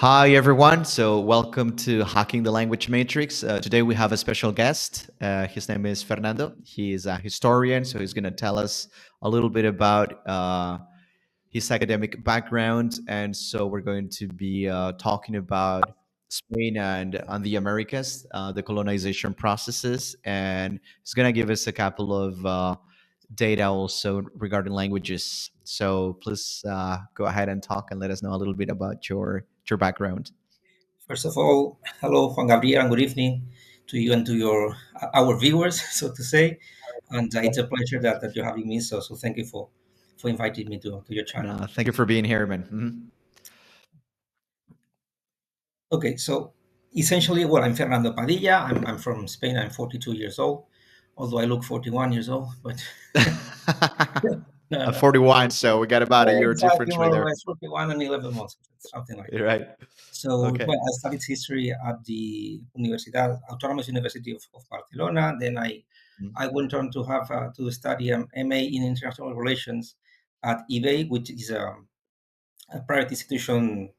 Hi, everyone. So, welcome to Hacking the Language Matrix. Today, we have a special guest. His name is Fernando. He is a historian, so he's going to tell us a little bit about his academic background. And so, we're going to be talking about Spain and the Americas, the colonization processes. And he's going to give us a couple of data also regarding languages. So, please go ahead and talk and let us know a little bit about your background. First of all, hello, Juan Gabriel, and good evening to you and to your our viewers, so to say. And it's a pleasure that you're having me. So thank you for inviting me to your channel. No, thank you for being here, man. Okay, so essentially, well, I'm Fernando Padilla. I'm from Spain. I'm 42 years old, although I look 41 years old. But Mhm. no, I'm no, 41, so we got about a year exactly difference more right or there. less 41 and 11 months, something like You're that. right. So, Okay. well, I studied history at the Universidad Autonomous University of Barcelona. Then Mm. I went on to have to study MA in International Relations at IBE, which is a private institution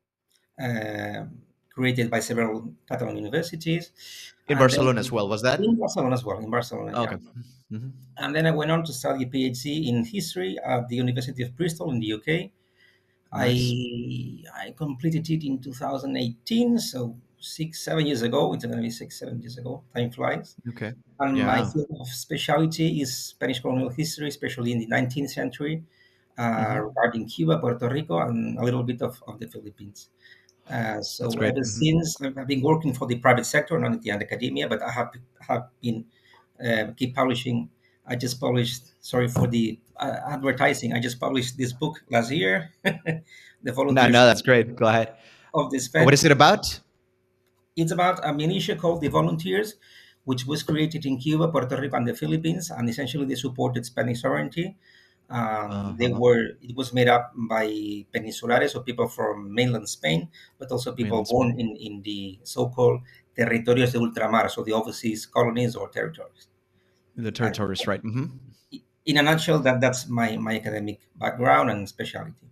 created by several Catalan universities. In And then Barcelona as well, was that? in Barcelona as well, in Barcelona, yeah. Okay. Hmm. And then I went on to study a PhD in history at the University of Bristol in the UK. Nice. I completed it in 2018, so 6, 7 years ago. It's going to be 6, 7 years ago. Time flies. Okay. And my Yeah. field of specialty is Spanish colonial history, especially in the 19th century, Hmm. regarding Cuba, Puerto Rico, and a little bit of the Philippines. That's So great. ever since I've been working for the private sector, not in the academia, but I have been keep publishing. I just published. Sorry for the advertising. I just published this book last year, "The No, Volunteers no, that's great. Go ahead. of the What Spanish." is it about? It's about a militia called the Volunteers, which was created in Cuba, Puerto Rico, and the Philippines, and essentially they supported Spanish sovereignty. They Uh-huh. were it was made up by peninsulares, so people from mainland Spain, but also people Mainland born Spain. in the so-called territorios de ultramar, so the overseas colonies or territories. The And territories, right? in a nutshell, that's my academic background and specialty.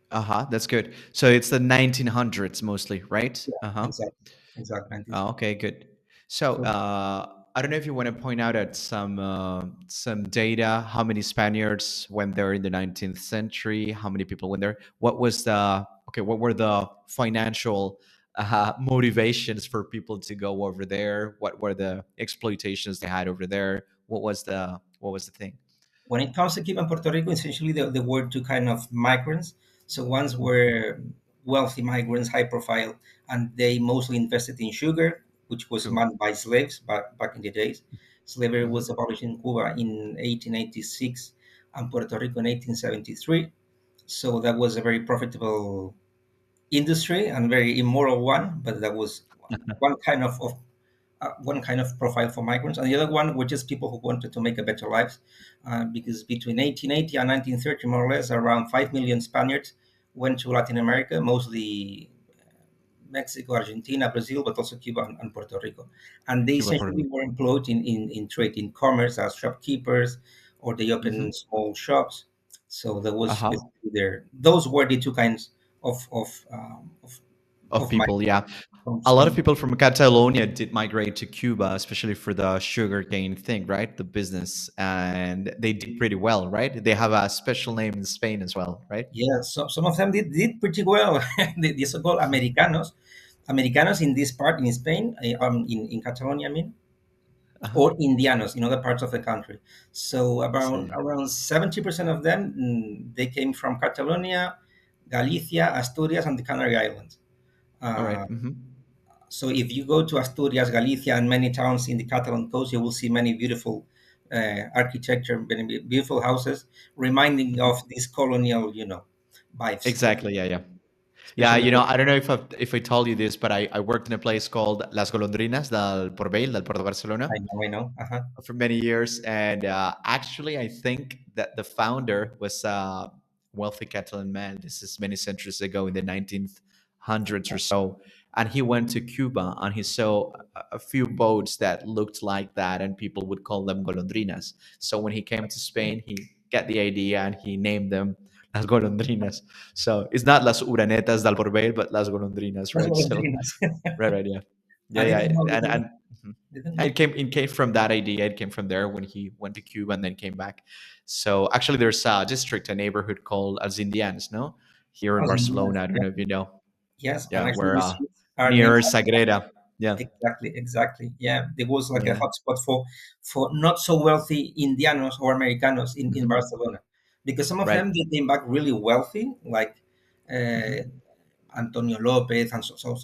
Uh-huh. That's good. So it's the 1900s mostly, right? Yeah, Uh-huh. exactly, exactly. Oh, okay, good. So So I don't know if you want to point out at some data, how many Spaniards went there in the 19th century, how many people went there, what was the okay, what were the financial motivations for people to go over there, what were the exploitations they had over there, what was the thing? when it comes to Cuba and Puerto Rico, essentially there were two kind of migrants. So ones Mhm. were wealthy migrants, high profile, and they mostly invested in sugar, which was Sure. manned by slaves back in the days. Slavery Hmm. was abolished in Cuba in 1886 and Puerto Rico in 1873. So that was a very profitable industry and very immoral one, but that was one kind of profile for migrants, and the other one were just people who wanted to make a better life. Because between 1880 and 1930, more or less, around 5 million Spaniards went to Latin America, mostly Mexico, Argentina, Brazil, but also Cuba and Puerto Rico. And they Cuba, Puerto essentially Rico. were employed in trade, in commerce as shopkeepers, or they Hmm. opened small shops. So there was Uh-huh. basically those were the two kinds of Of of my people, yeah. from A lot of Spain. people from Catalonia did migrate to Cuba, especially for the sugarcane thing, right? The business, and they did pretty well, right? They have a special name in Spain as well, right? Yeah, so some of them did pretty well. The so-called Americanos, Americanos in this part in Spain, in Catalonia, I mean, Uh-huh. or Indianos in other parts of the country. So See. around 70% of them they came from Catalonia, Galicia, Asturias, and the Canary Islands. All right. Uh, Mm-hmm. so if you go to Asturias, Galicia, and many towns in the Catalan coast, you will see many beautiful architecture, many beautiful houses, reminding Hmm. of these colonial, vibes, Exactly. Yeah. Yeah. Yeah. especially I don't know if I told you this, but I worked in a place called Las Golondrinas del Portbell, del Port de Barcelona, I know. Uh-huh. for many years. And actually, I think that the founder was a wealthy Catalan man. This is many centuries ago in the 1900s or so. And he went to Cuba and he saw a few boats that looked like that, and people would call them golondrinas. So when he came to Spain, he got the idea and he named them Las golondrinas. So it's not las uranetas del porvenir, but las golondrinas, That's right? what So Argentinas. right, right, yeah, I yeah, didn't yeah, know. and mhm. Didn't Yeah, know. it came from that idea. It came from there when he went to Cuba and then came back. So actually, there's a district, a neighborhood called Els Indians, no, here in Argentinas. Barcelona. I don't Yeah. know if you know. Yes, and Yeah, actually where the streets are named. near Sagrera. Yeah, Exactly, exactly. Yeah, there was like a yeah. hotspot for not so wealthy Indianos or Americanos in Hmm. Barcelona, because some of Right. them they came back really wealthy, like uh, Hmm. Antonio Lopez and so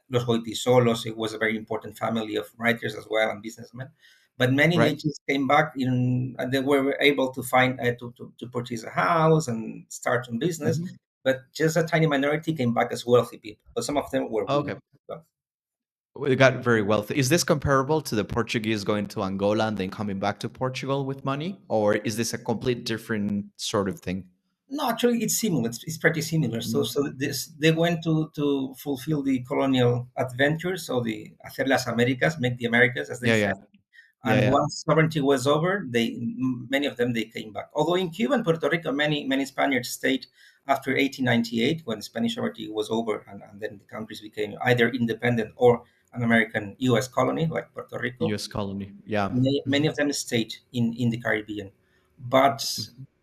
Los Goytisolos. It was a very important family of writers as well and businessmen. But many they Right. just came back in, and they were able to find to purchase a house and start some business. Hmm. But just a tiny minority came back as wealthy people. But some of them were really Okay. wealthy. We got very wealthy. Is this comparable to the Portuguese going to Angola and then coming back to Portugal with money, or is this a complete different sort of thing? No, actually, it's similar. It's pretty similar. So, Mm. so this they went to fulfill the colonial adventure. So the hacer las Americas, make the Americas, as they Yeah, yeah, said. yeah, And yeah. once sovereignty was over, many of them they came back. Although in Cuba and Puerto Rico, many Spaniards stayed after 1898 when Spanish sovereignty was over, and then the countries became either independent or an American U.S. colony like Puerto Rico. U.S. colony. Yeah. Many Hmm. of them stayed in the Caribbean, but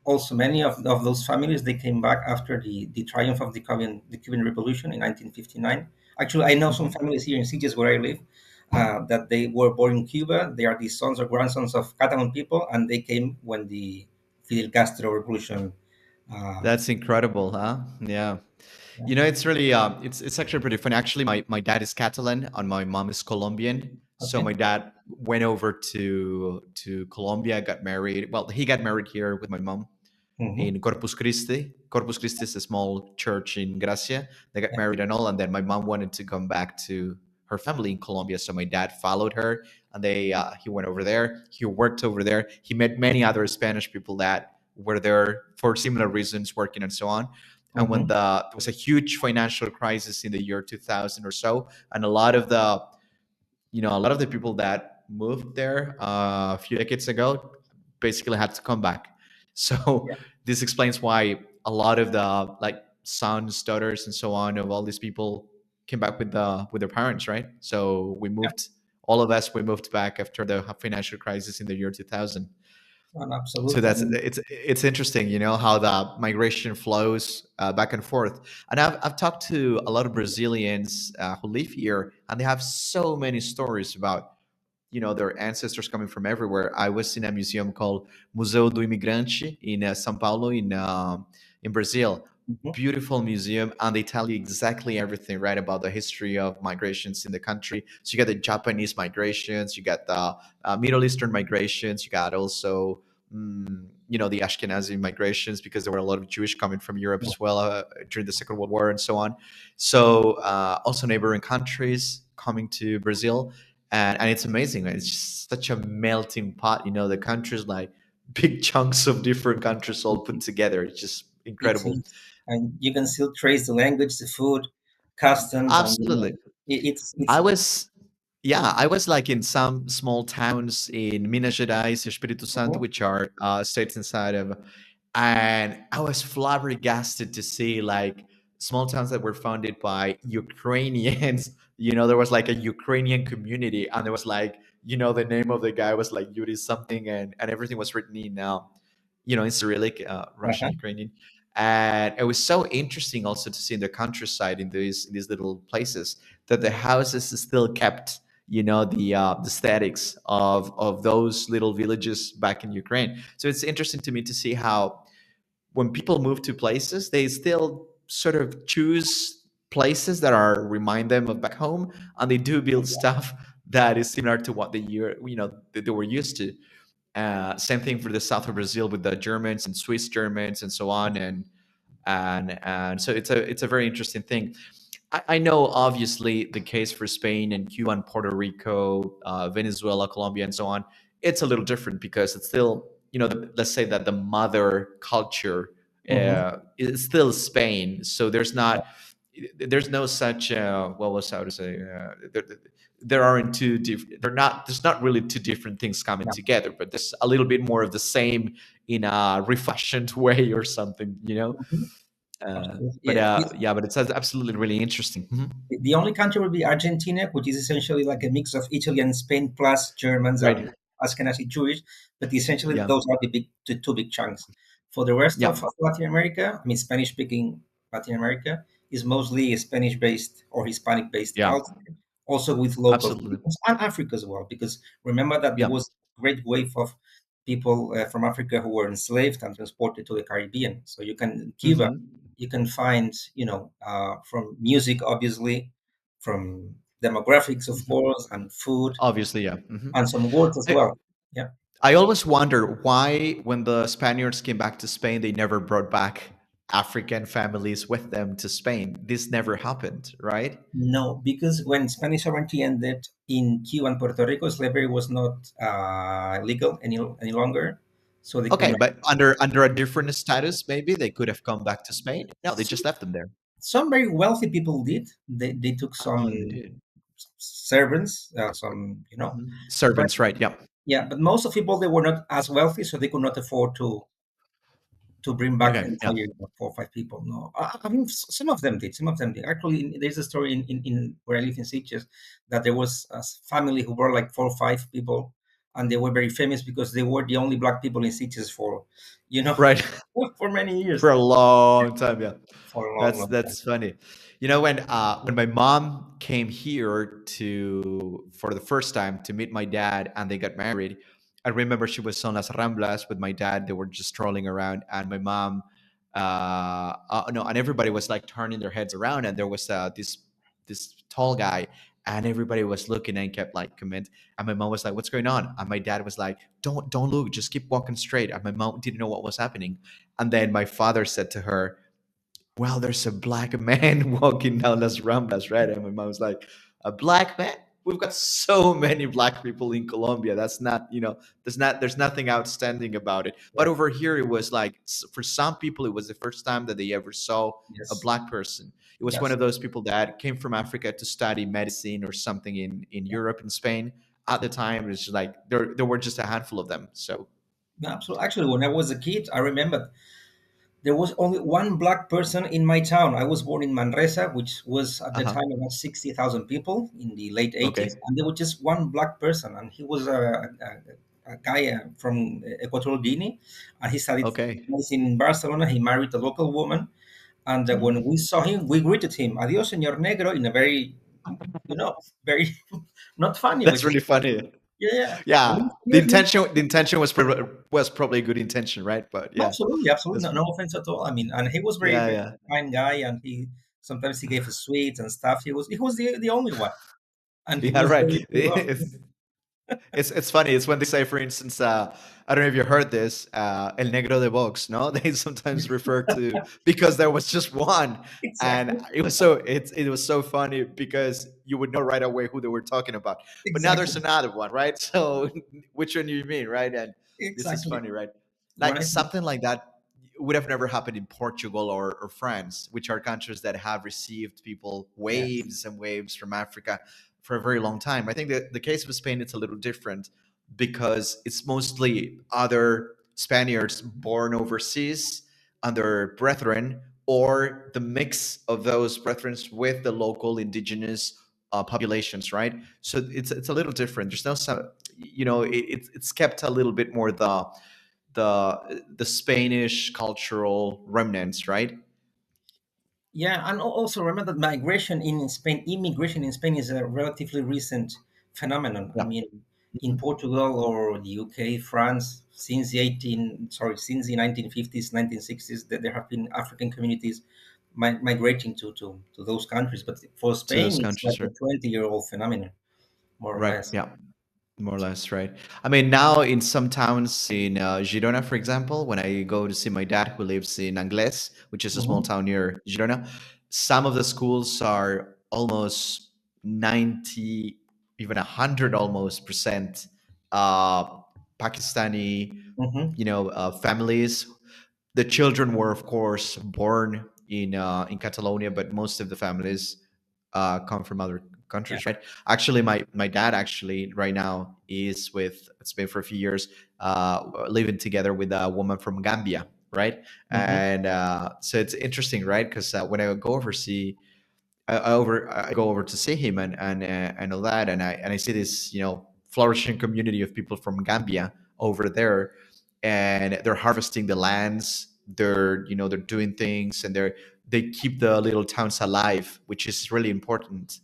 also many of those families they came back after the triumph of the Cuban Revolution in 1959. Actually, I know some Hmm. families here in cities where I live that they were born in Cuba. They are the sons or grandsons of Catalan people, and they came when the Fidel Castro Revolution. Uh, That's incredible, huh? Yeah. yeah. You know, it's really it's actually pretty funny. Actually, my dad is Catalan and my mom is Colombian. So Okay. my dad went over to Colombia, got married. Well, he got married here with my mom Hmm. in Corpus Christi. Corpus Christi is a small church in Gracia. They got Yeah. married and all, and then my mom wanted to come back to her family in Colombia, so my dad followed her, and he went over there. He worked over there. He met many other Spanish people that were there for similar reasons, working and so on. And when Hmm. there was a huge financial crisis in the year 2000 or so, and a lot of the people that moved there a few decades ago basically had to come back. So Yeah. this explains why a lot of the like sons, daughters, and so on of all these people came back with their parents, right? So Yeah. all of us, we moved back after the financial crisis in the year 2000. And So absolutely. I that's mean, it's interesting, how the migration flows back and forth. And I've talked to a lot of Brazilians who live here, and they have so many stories about their ancestors coming from everywhere. I was in a museum called Museu do Imigrante in São Paulo in Brazil. mhm, Beautiful museum, and they tell you exactly everything, right, about the history of migrations in the country. So you got the Japanese migrations, you got the Middle Eastern migrations, you got also the Ashkenazi migrations, because there were a lot of Jewish coming from Europe yeah, as well during the Second World War and so on. So also neighboring countries coming to Brazil, and it's amazing. It's just such a melting pot. The countries like big chunks of different countries all put together. It's just it incredible. is. And you can still trace the language, the food, customs, and Absolutely. it's I was, yeah, I was like in some small towns in Minas Gerais, Espírito Santo, mhm, which are states inside of, and I was flabbergasted to see like small towns that were founded by Ukrainians. There was like a Ukrainian community, and there was like, the name of the guy was like Yuri something, and everything was written in Cyrillic, Russian, uh-huh, Ukrainian. And it was so interesting also to see in the countryside in these little places that the houses still kept the aesthetics of those little villages back in Ukraine. So it's interesting to me to see how when people move to places, they still sort of choose places that are remind them of back home, and they do build stuff that is similar to what that they were used to. Same thing for the south of Brazil with the Germans and Swiss Germans and so on, and so it's a very interesting thing. I know obviously the case for Spain and Cuba and Puerto Rico, Venezuela, Colombia, and so on. It's a little different because it's still, let's say that the mother culture mhm, is still Spain. So there's not. there's no such what was how to say there aren't two they're not there's not really two different things coming Yeah. together, but there's a little bit more of the same in a refashioned way or something, you know. Mhm. Absolutely. But Yeah. yeah, but it's absolutely really interesting. Mhm. The only country would be Argentina, which is essentially like a mix of Italy and Spain plus Germans Right. and Ashkenazi Jewish. But essentially, Yeah. those are the two big chunks. For the rest Yeah. of Latin America, I mean, Spanish speaking Latin America is mostly Spanish based or Hispanic based Yeah. culture, also with local Absolutely. peoples and Africa as well. Because remember that there Yeah. was a great wave of people from Africa who were enslaved and transported to the Caribbean. So you can, in Cuba, Hmm. you can find, from music, obviously, from demographics, of Hmm. course, and food, Obviously, yeah. Hmm. and some words as well. Yeah. I always wonder why, when the Spaniards came back to Spain, they never brought back African families with them to Spain. This never happened, right? No, because when Spanish sovereignty ended in Cuba and Puerto Rico, slavery was not legal any longer, so they could Okay, not. but under a different status, maybe they could have come back to Spain. No, they Some, just left them there. some very wealthy people did. They took Oh, they some did. servants, Mhm. but Servants, right? Yeah. yeah, but most of people, they were not as wealthy, so they could not afford to bring back the Okay. Yeah. entire, 4 or 5 people. No, I mean, some of them did. Some of them did. Actually, there's a story in where I live in Sitges, that there was a family who were like 4 or 5 people, and they were very famous because they were the only black people in Sitges for, you know, Right. for many For years, a long time. Yeah. for a long, That's long time. that's funny. You know, when my mom came here to for the first time to meet my dad and they got married, I remember she was on Las Ramblas with my dad. They were just strolling around, and my mom, no, and everybody was like turning their heads around, and there was this tall guy, and everybody was looking and kept like comment. And my mom was like, "What's going on?" And my dad was like, "Don't look, just keep walking straight." And my mom didn't know what was happening, and then my father said to her, well, there's a black man walking down Las Ramblas, right? And my mom was like, a black man? We've got so many black people in Colombia. That's not, there's nothing outstanding about it. But Yeah. over here, it was like, for some people, it was the first time that they ever saw a Yes. black person. It was one Yes. of those people that came from Africa to study medicine or something in Yeah. Europe and Spain. At the time, it was just like, there were just a handful of them. So, No, absolutely. Actually, when I was a kid, I remember there was only one black person in my town. I was born in Manresa, which was at the uh-huh. time about 60,000 people in the late 80s. Okay. And there was just one black person. And he was a guy from Equatorial Guinea. And he studied Okay. medicine in Barcelona. He married a local woman. And when we Mm. saw him, we greeted him, Adios, señor negro, in a very, very not funny, but That's just, really funny. yeah, yeah. Yeah, Adios, mijo. the intention was probably a good intention, right? But yeah, Absolutely, absolutely. that's No, no offense at all. I mean, and he was very, yeah, very yeah, kind guy, and he sometimes he gave us sweets and stuff. He was the only one, and he yeah, was right. very well. It's funny. It's when they say, for instance, I don't know if you heard this, El Negro de Vox. No, they sometimes refer to because there was just one, and Exactly, it was so funny because you would know right away who they were talking about. But now there's exactly, another one, right? So which one do you mean, right? And this is exactly. funny, right? When Like I think, something like that would have never happened in Portugal or France, which are countries that have received people yes, waves and waves from Africa for a very long time. I think that the case of Spain it's a little different because it's mostly other Spaniards born overseas under brethren or the mix of those brethren with the local indigenous populations, right? So it's a little different. There's no some, it's kept a little bit more the Spanish cultural remnants, right? yeah, and also remember that immigration in Spain is a relatively recent phenomenon. I Yeah. mean, in Mhm. Portugal or the UK, France, since the 1950s, 1960s, that there have been African communities migrating to those countries. But for To those Spain, it's like countries, a right? 20-year-old phenomenon, more or Right. less. Yeah. More or less, right? I mean, now in some towns in Girona, for example, when I go to see my dad who lives in Angles, which is a small Hmm. town near Girona, some of the schools are almost 90, even 100 almost percent uh, Pakistani, Hmm. families. The children were, of course, born in Catalonia, but most of the families come from other Yeah. countries, right? Actually, my dad actually right now is with, it's been for a few years, living together with a woman from Gambia, right? Hmm. And so it's interesting, right? Because when I go overseas, I go over to see him and all that, and I see this, flourishing community of people from Gambia over there, and they're harvesting the lands. They're doing things, and they keep the little towns alive, which is really important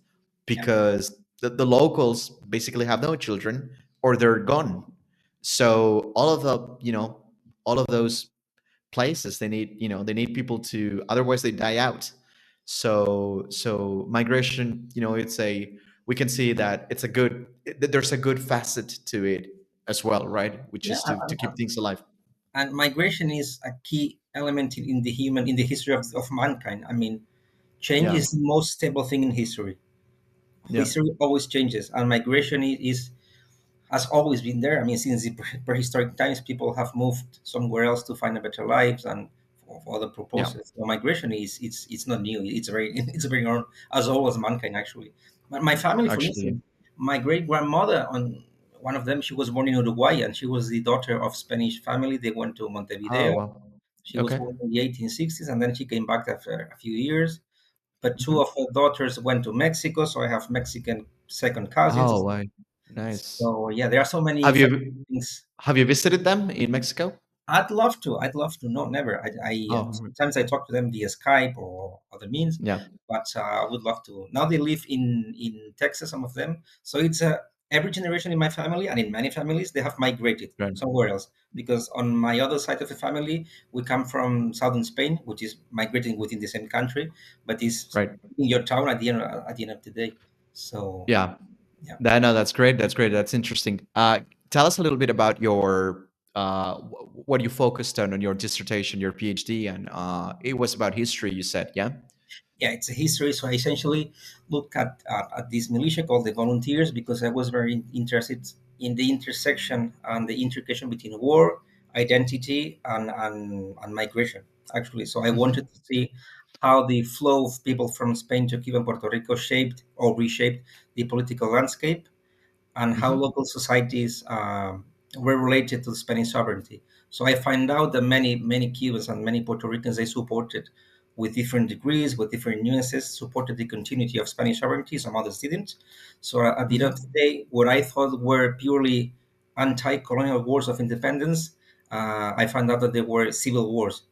Yeah. because the locals basically have no children or they're gone. So all of those places, they need people to, otherwise they die out. So migration, it's a we can see that there's a good facet to it as well, right? Which Yeah. is to keep things alive. And migration is a key element in the human in the history of mankind. I mean, change Yeah, is the most stable thing in history. yeah, History always changes, and migration is has always been there. I mean, since the prehistoric times, people have moved somewhere else to find a better lives and for other yeah, purposes. So migration is it's not new. It's very it's very old, as old as mankind actually. But my family, for actually. instance, my great grandmother on one of them, she was born in Uruguay, and she was the daughter of Spanish family. They went to Oh, Montevideo. well. She was Okay. born in the 1860s, and then she came back after a few years. But two of Hmm. her daughters went to Mexico, so I have Mexican second Oh, cousins. wow. Nice. So yeah, there are so many have interesting you things. have you visited them in Mexico? I'd love to. I'd love to. No, never. Oh, Sometimes I talk to them via Skype or other means, yeah. but I would love to. Now they live in Texas, some of them. So it's every generation in my family and in many families they have migrated Right. somewhere else. Because on my other side of the family, we come from southern Spain, which is migrating within the same country, but is Right. in your town at the end of the day. So Yeah. yeah. No, that's great. That's great. That's interesting. Tell us a little bit about your what you focused on your dissertation, your PhD, and it was about history. You said, yeah. Yeah, it's a history. So I essentially look at this militia called the Volunteers because I was very interested in the intersection and the intrication between war, identity, and migration, actually. So I Hmm. wanted to see how the flow of people from Spain to Cuba and Puerto Rico shaped or reshaped the political landscape and how Hmm. local societies were related to Spanish sovereignty. So I find out that many Cubans and many Puerto Ricans they supported, with different degrees, with different nuances, supported the continuity of Spanish sovereignty. Some others didn't. So at the end of Hmm. the day, what I thought were purely anti-colonial wars of independence, I found out that they were civil wars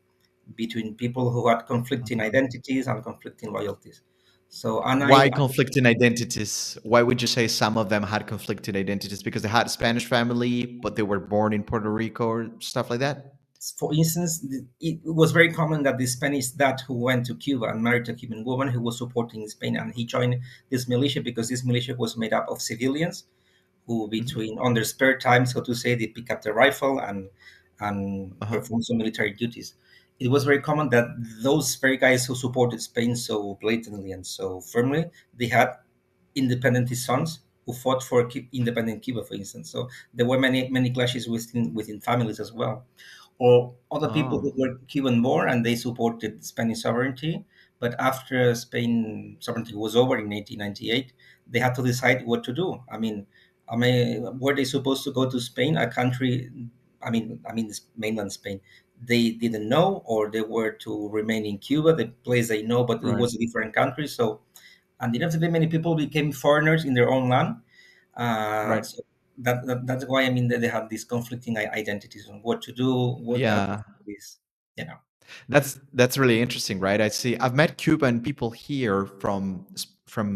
between people who had conflicting identities and conflicting loyalties. So and I Why conflicting identities? Why would you say some of them had conflicting identities? Because they had a Spanish family, but they were born in Puerto Rico or stuff like that? for instance, it was very common that the Spanish dad who went to Cuba and married a Cuban woman who was supporting Spain, and he joined this militia because this militia was made up of civilians who, Hmm. between on their spare time, so to say, they pick up the rifle and Uh-huh. perform some military duties. It was very common that those very guys who supported Spain so blatantly and so firmly, they had independentist sons who fought for independent Cuba, for instance. So there were many clashes within families as well, or other people who Oh, were Cuban born and they supported Spanish sovereignty. But after Spain sovereignty was over in 1898, they had to decide what to do. Were they supposed to go to Spain, a country? This mainland Spain. They didn't know, or they were to remain in Cuba, the place they know, but it right, was a different country. So, and the end of the day, many people became foreigners in their own land. right. So that's why that they have these conflicting identities on what to do, what Yeah. is, you know. That's really interesting, right? I've met Cuban people here from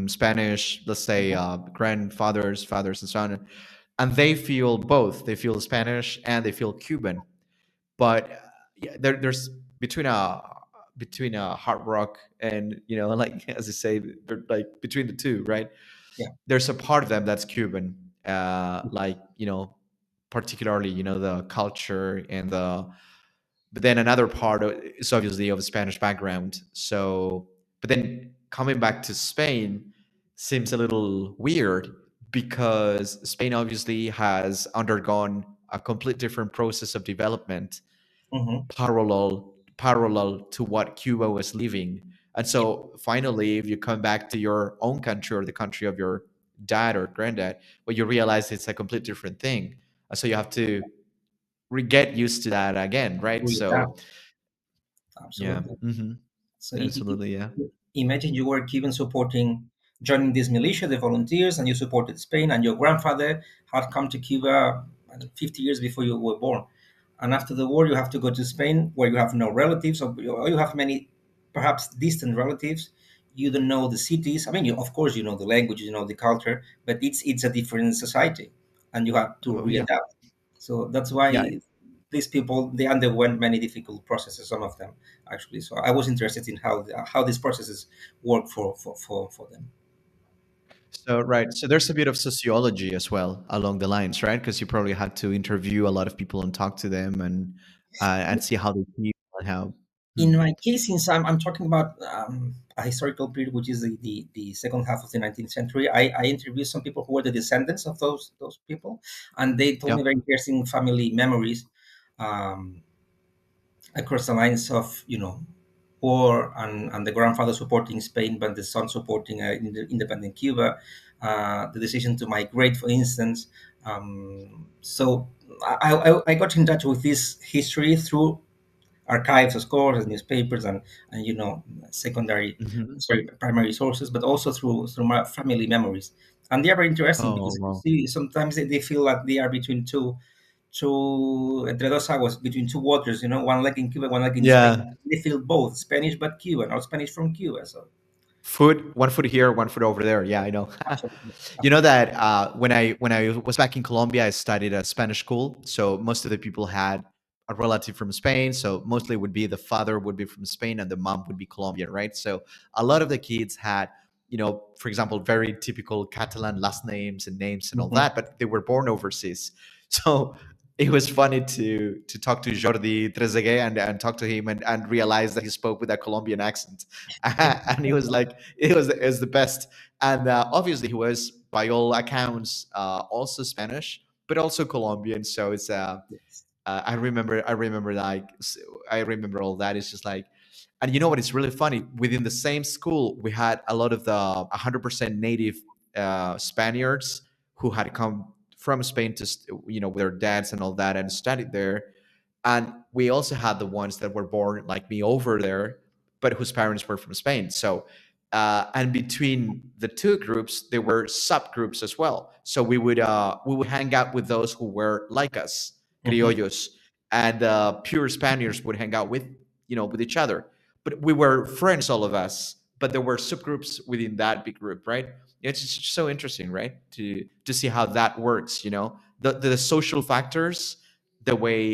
Spanish, let's say, Mhm. grandfathers, fathers, and so on, and they feel both. They feel Spanish and they feel Cuban. But yeah, there's between a hard rock and, like, as I say, they're like between the two, right? Yeah. There's a part of them that's Cuban, like, particularly, the culture and the but then another part is obviously of a Spanish background. So, but then coming back to Spain seems a little weird because Spain obviously has undergone a complete different process of development Hmm. parallel. parallel to what Cuba was living. And Yeah, so finally, if you come back to your own country or the country of your dad or granddad, well, you realize it's a completely different thing. And so you have to get used to that again, right? So readapt. yeah, Absolutely. So absolutely, yeah. imagine you were Cuban supporting joining this militia, the volunteers, and you supported Spain, and your grandfather had come to Cuba 50 years before you were born. And after the war, you have to go to Spain where you have no relatives, or you have many, perhaps distant relatives. You don't know the cities. I mean, of course, you know the language, you know the culture, but it's a different society, and you have to Oh yeah, readapt. So that's yeah. why these people they underwent many difficult processes. Some of them actually. So I was interested in how these processes work for them. So right, so there's a bit of sociology as well along the lines, right? Because you probably had to interview a lot of people and talk to them and see how they feel and how. Hmm. In my case, since I'm talking about a historical period, which is the second half of the 19th century, I interviewed some people who were the descendants of those people, and they told Yeah. me very interesting family memories um, across the lines of war and the grandfather supporting Spain, but the son supporting independent Cuba, the decision to migrate, for instance. So I got in touch with this history through archives, of course, and newspapers and secondary, Hmm. sorry, primary sources, but also through my family memories. And they are very interesting Oh because you wow. see sometimes they feel like they are between two entre dos aguas, between two waters, one leg in Cuba, one leg in Spain. Yeah. They feel both Spanish but Cuban, or Spanish from Cuba. So Foot, one foot here, one foot over there. Yeah, I know. absolutely, You know absolutely. that when I was back in Colombia, I studied at Spanish school. So most of the people had a relative from Spain. So mostly would be the father would be from Spain and the mom would be Colombian, right? So a lot of the kids had, for example, very typical Catalan last names and all Mhm. that, but they were born overseas. So it was funny to talk to Jordi Trezeguet and talk to him and realize that he spoke with a Colombian accent. And he was like, it was the best. And obviously, he was, by all accounts, also Spanish, but also Colombian. So it's Yes. I remember I remember all that. It's just like, and you know what? It's really funny. Within the same school, we had a lot of the 100% native Spaniards who had come from Spain to, with their dads and all that, and studied there. And we also had the ones that were born like me over there, but whose parents were from Spain. So and between the two groups there were subgroups as well. So we would hang out with those who were like us, Mhm. criollos, and pure Spaniards would hang out with each other. But we were friends, all of us, but there were subgroups within that big group, right? It's just so interesting, right, to see how that works. The social factors, the way,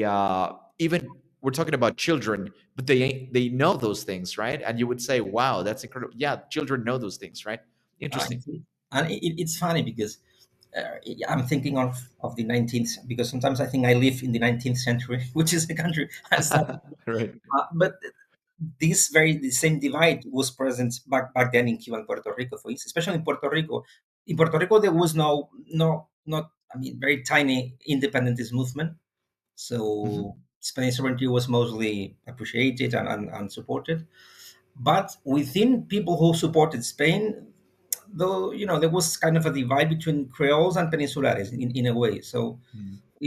even we're talking about children, but they know those things, right? And you would say, wow, that's incredible. Yeah, children know those things, right? Interesting. See. And it's funny because I'm thinking of the 19th, because sometimes I think I live in the 19th century, which is the country I studied. Right. But the same divide was present back then in Cuba and Puerto Rico, for instance, especially in Puerto Rico. In Puerto Rico, there was no not I mean very tiny independentist movement. So Hmm. Spanish sovereignty was mostly appreciated and supported. But within people who supported Spain, though, there was kind of a divide between Creoles and Peninsulares in a way. So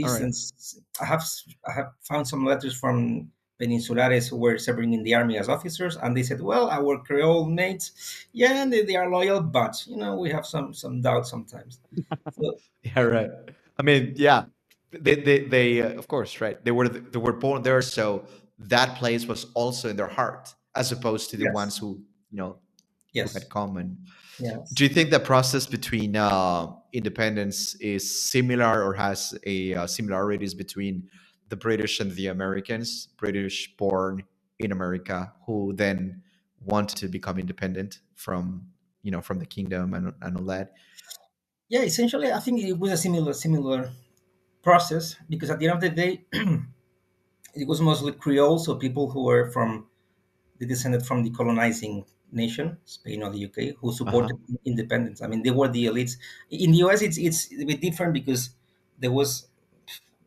for All right. instance, I have found some letters from Peninsulares who were serving in the army as officers, and they said, "Well, our Creole mates, yeah, they are loyal, but we have some doubts sometimes." So Yeah, right. I mean, yeah, they of course, right. They were born there, so that place was also in their heart, as opposed to the yes, ones you know who yes, had come. And yes. do you think the process between independence is similar or has a similarities between the British and the Americans? British born in America who then wanted to become independent from the kingdom and all that. Yeah, essentially, I think it was a similar process because at the end of the day, it was mostly Creole, so people who were from they descended from the colonizing nation, Spain or the UK, who Uh huh. supported independence. I mean, they were the elites. In the US, it's a bit different because there was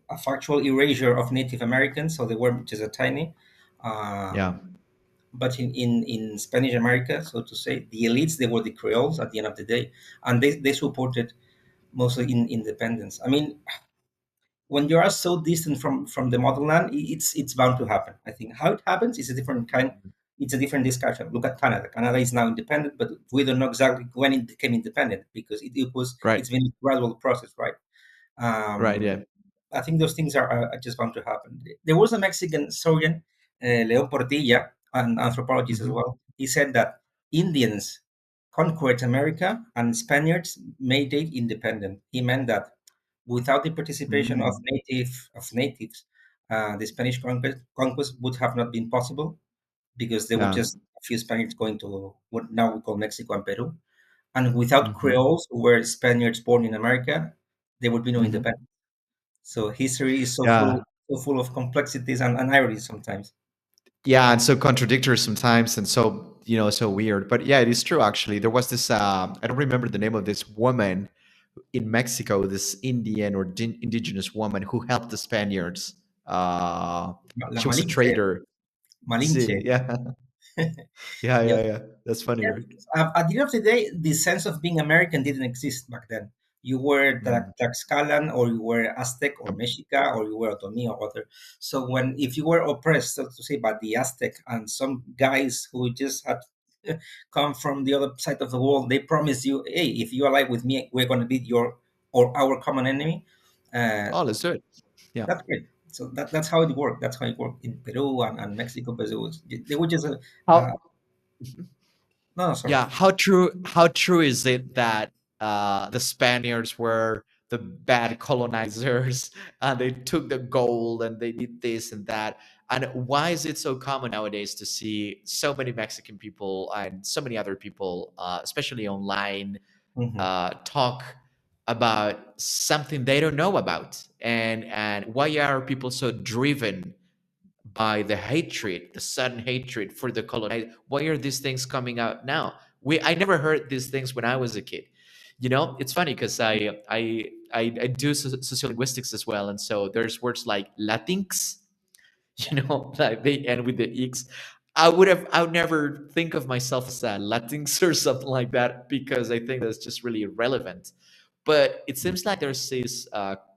a factual erasure of Native Americans, so they were just a tiny. Yeah. Um, but in Spanish America, so to say, the elites, they were the Creoles at the end of the day, and they supported mostly in independence. I mean, when you are so distant from the motherland, it's bound to happen. I think how it happens is a different kind. It's a different discussion. Look at Canada. Canada is now independent, but we don't know exactly when it became independent because Right. it's been a gradual process, right? Right. Yeah. Um, I think those things are just bound to happen. There was a Mexican historian, Leon Portilla, an anthropologist as Hmm. well. He said that Indians conquered America and Spaniards made it independent. He meant that without the participation Mm. of natives, the Spanish conquest would have not been possible because there were Yeah. just a few Spaniards going to what now we call Mexico and Peru. And without Hmm. Creoles, who were Spaniards born in America, there would be no Hmm. independence. So history is Yeah. so full of complexities and irony sometimes. Yeah, and so contradictory sometimes, and so so weird. But yeah, it is true. Actually, there was this. I don't remember the name of this woman in Mexico, this Indian or indigenous woman who helped the Spaniards. La She was a Malinche, trader. Malinche. See, yeah, yeah, Yeah, yeah, yeah. That's funny, yeah, right? because at the end of the day, the sense of being American didn't exist back then. You were Mm. Tlaxcalan, or you were Aztec, or Mexica, or you were Otomi, or other. So when if you were oppressed, so to say, by the Aztec and some guys who just had come from the other side of the world, they promised you, hey, if you ally with me, we're going to beat your or our common enemy. Uh, Oh, let's do it. Yeah. that's great. So that's how it worked. That's how it worked in Peru and Mexico. But they were just uh, How? no, sorry. Yeah, how true is it that the Spaniards were the bad colonizers and they took the gold and they did this and that? And why is it so common nowadays to see so many Mexican people and so many other people, especially online, Hmm. talk about something they don't know about? And why are people so driven by the hatred, the sudden hatred for the colonizer? Why are these things coming out now? I never heard these things when I was a kid. It's funny because I do sociolinguistics as well, and so there's words like Latinx, like they end with the X. I would never think of myself as a Latinx or something like that because I think that's just really irrelevant. But it seems like there's this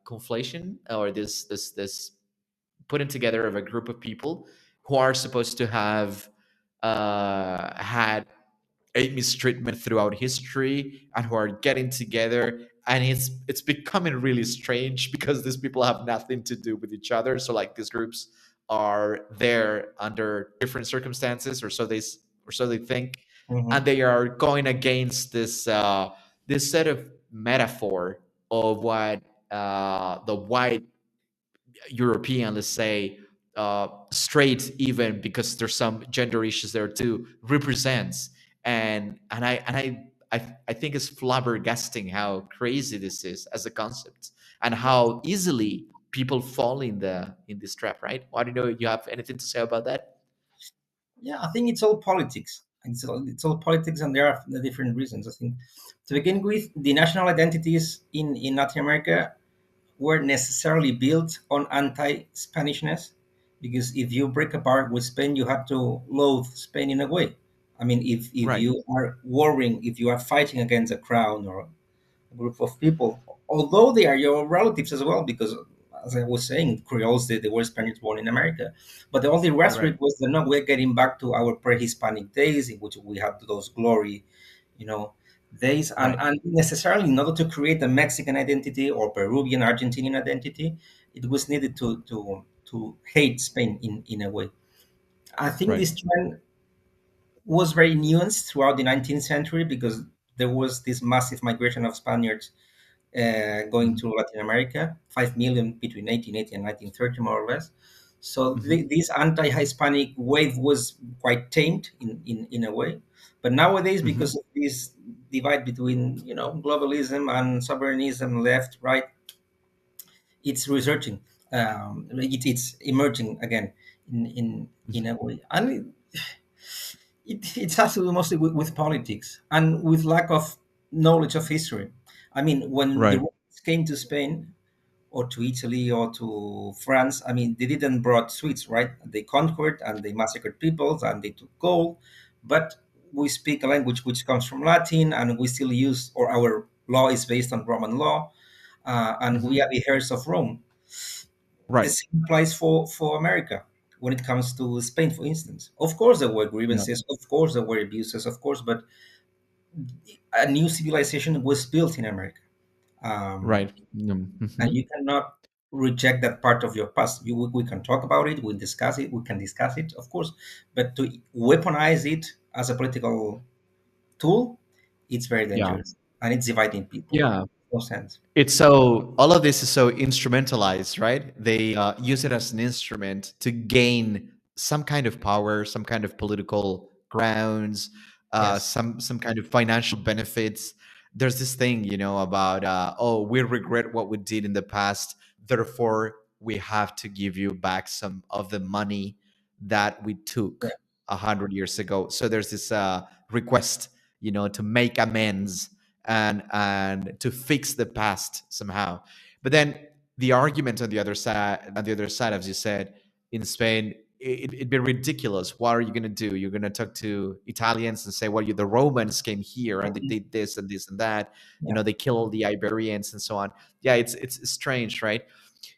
conflation or this putting together of a group of people who are supposed to have had a mistreatment throughout history and who are getting together, and it's becoming really strange because these people have nothing to do with each other. So like these groups are there under different circumstances, or so they think, and Hmm. they are going against this set of metaphor of what the white European, let's say, straight, even because there's some gender issues there too, represents. And I think it's flabbergasting how crazy this is as a concept and how easily people fall in this trap, right? I don't know. You have anything to say about that? Yeah, I think it's all politics. It's all politics, and there are the different reasons. I think to begin with, the national identities in Latin America were necessarily built on anti-Spanishness, because if you break apart with Spain, you have to loathe Spain in a way. I mean, if Right, you are warring, if you are fighting against a crown or group of people, although they are your relatives as well, because as I was saying, Creoles, they were Spaniards born in America. But the only right, rhetoric was that no, we're getting back to our pre-Hispanic days in which we had those glory, you know, days, right, and necessarily in order to create a Mexican identity or Peruvian, Argentinian identity, it was needed to hate Spain in a way. I think right. this trend was very nuanced throughout the 19th century because there was this massive migration of Spaniards going Hmm. to Latin America, 5 million between 1880 and 1930, more or less. So Hmm. this anti-Hispanic wave was quite tamed in a way. But nowadays, Hmm. because of this divide between globalism and sovereignism, left, right, it's researching. It's emerging again in a way, and it has to do mostly with politics and with lack of knowledge of history. I mean, when the Right. Romans came to Spain, or to Italy or to France. I mean, they didn't brought sweets, right? They conquered and they massacred peoples and they took gold, but we speak a language which comes from Latin, and we still use, or our law is based on Roman law, and we are Hmm. the heirs of Rome. The Right. same applies for America when it comes to Spain, for instance. Of course, there were Yeah. grievances. Of course, there were abuses. Of course, but a new civilization was built in America, Right. and Mhm. you cannot reject that part of your past. We can talk about it. We'll discuss it. We can discuss it, of course, but to weaponize it as a political tool, it's very Yeah. dangerous, and it's dividing people. Yeah. No sense. It's so all of this is so instrumentalized, right? They use it as an instrument to gain some kind of power, some kind of political grounds, Yes. some kind of financial benefits. There's this thing, about oh, we regret what we did in the past, therefore we have to give you back some of the money that we Yeah. took 100 years ago. So there's this request, to make amends and to fix the past somehow. But then the argument on the other side, as you said, in Spain, it'd be ridiculous. What are you going to do? You're going to talk to Italians and say, well, the Romans came here and they Mhm. did this and this and that. Yeah. They killed the Iberians and so on. Yeah, it's strange, right?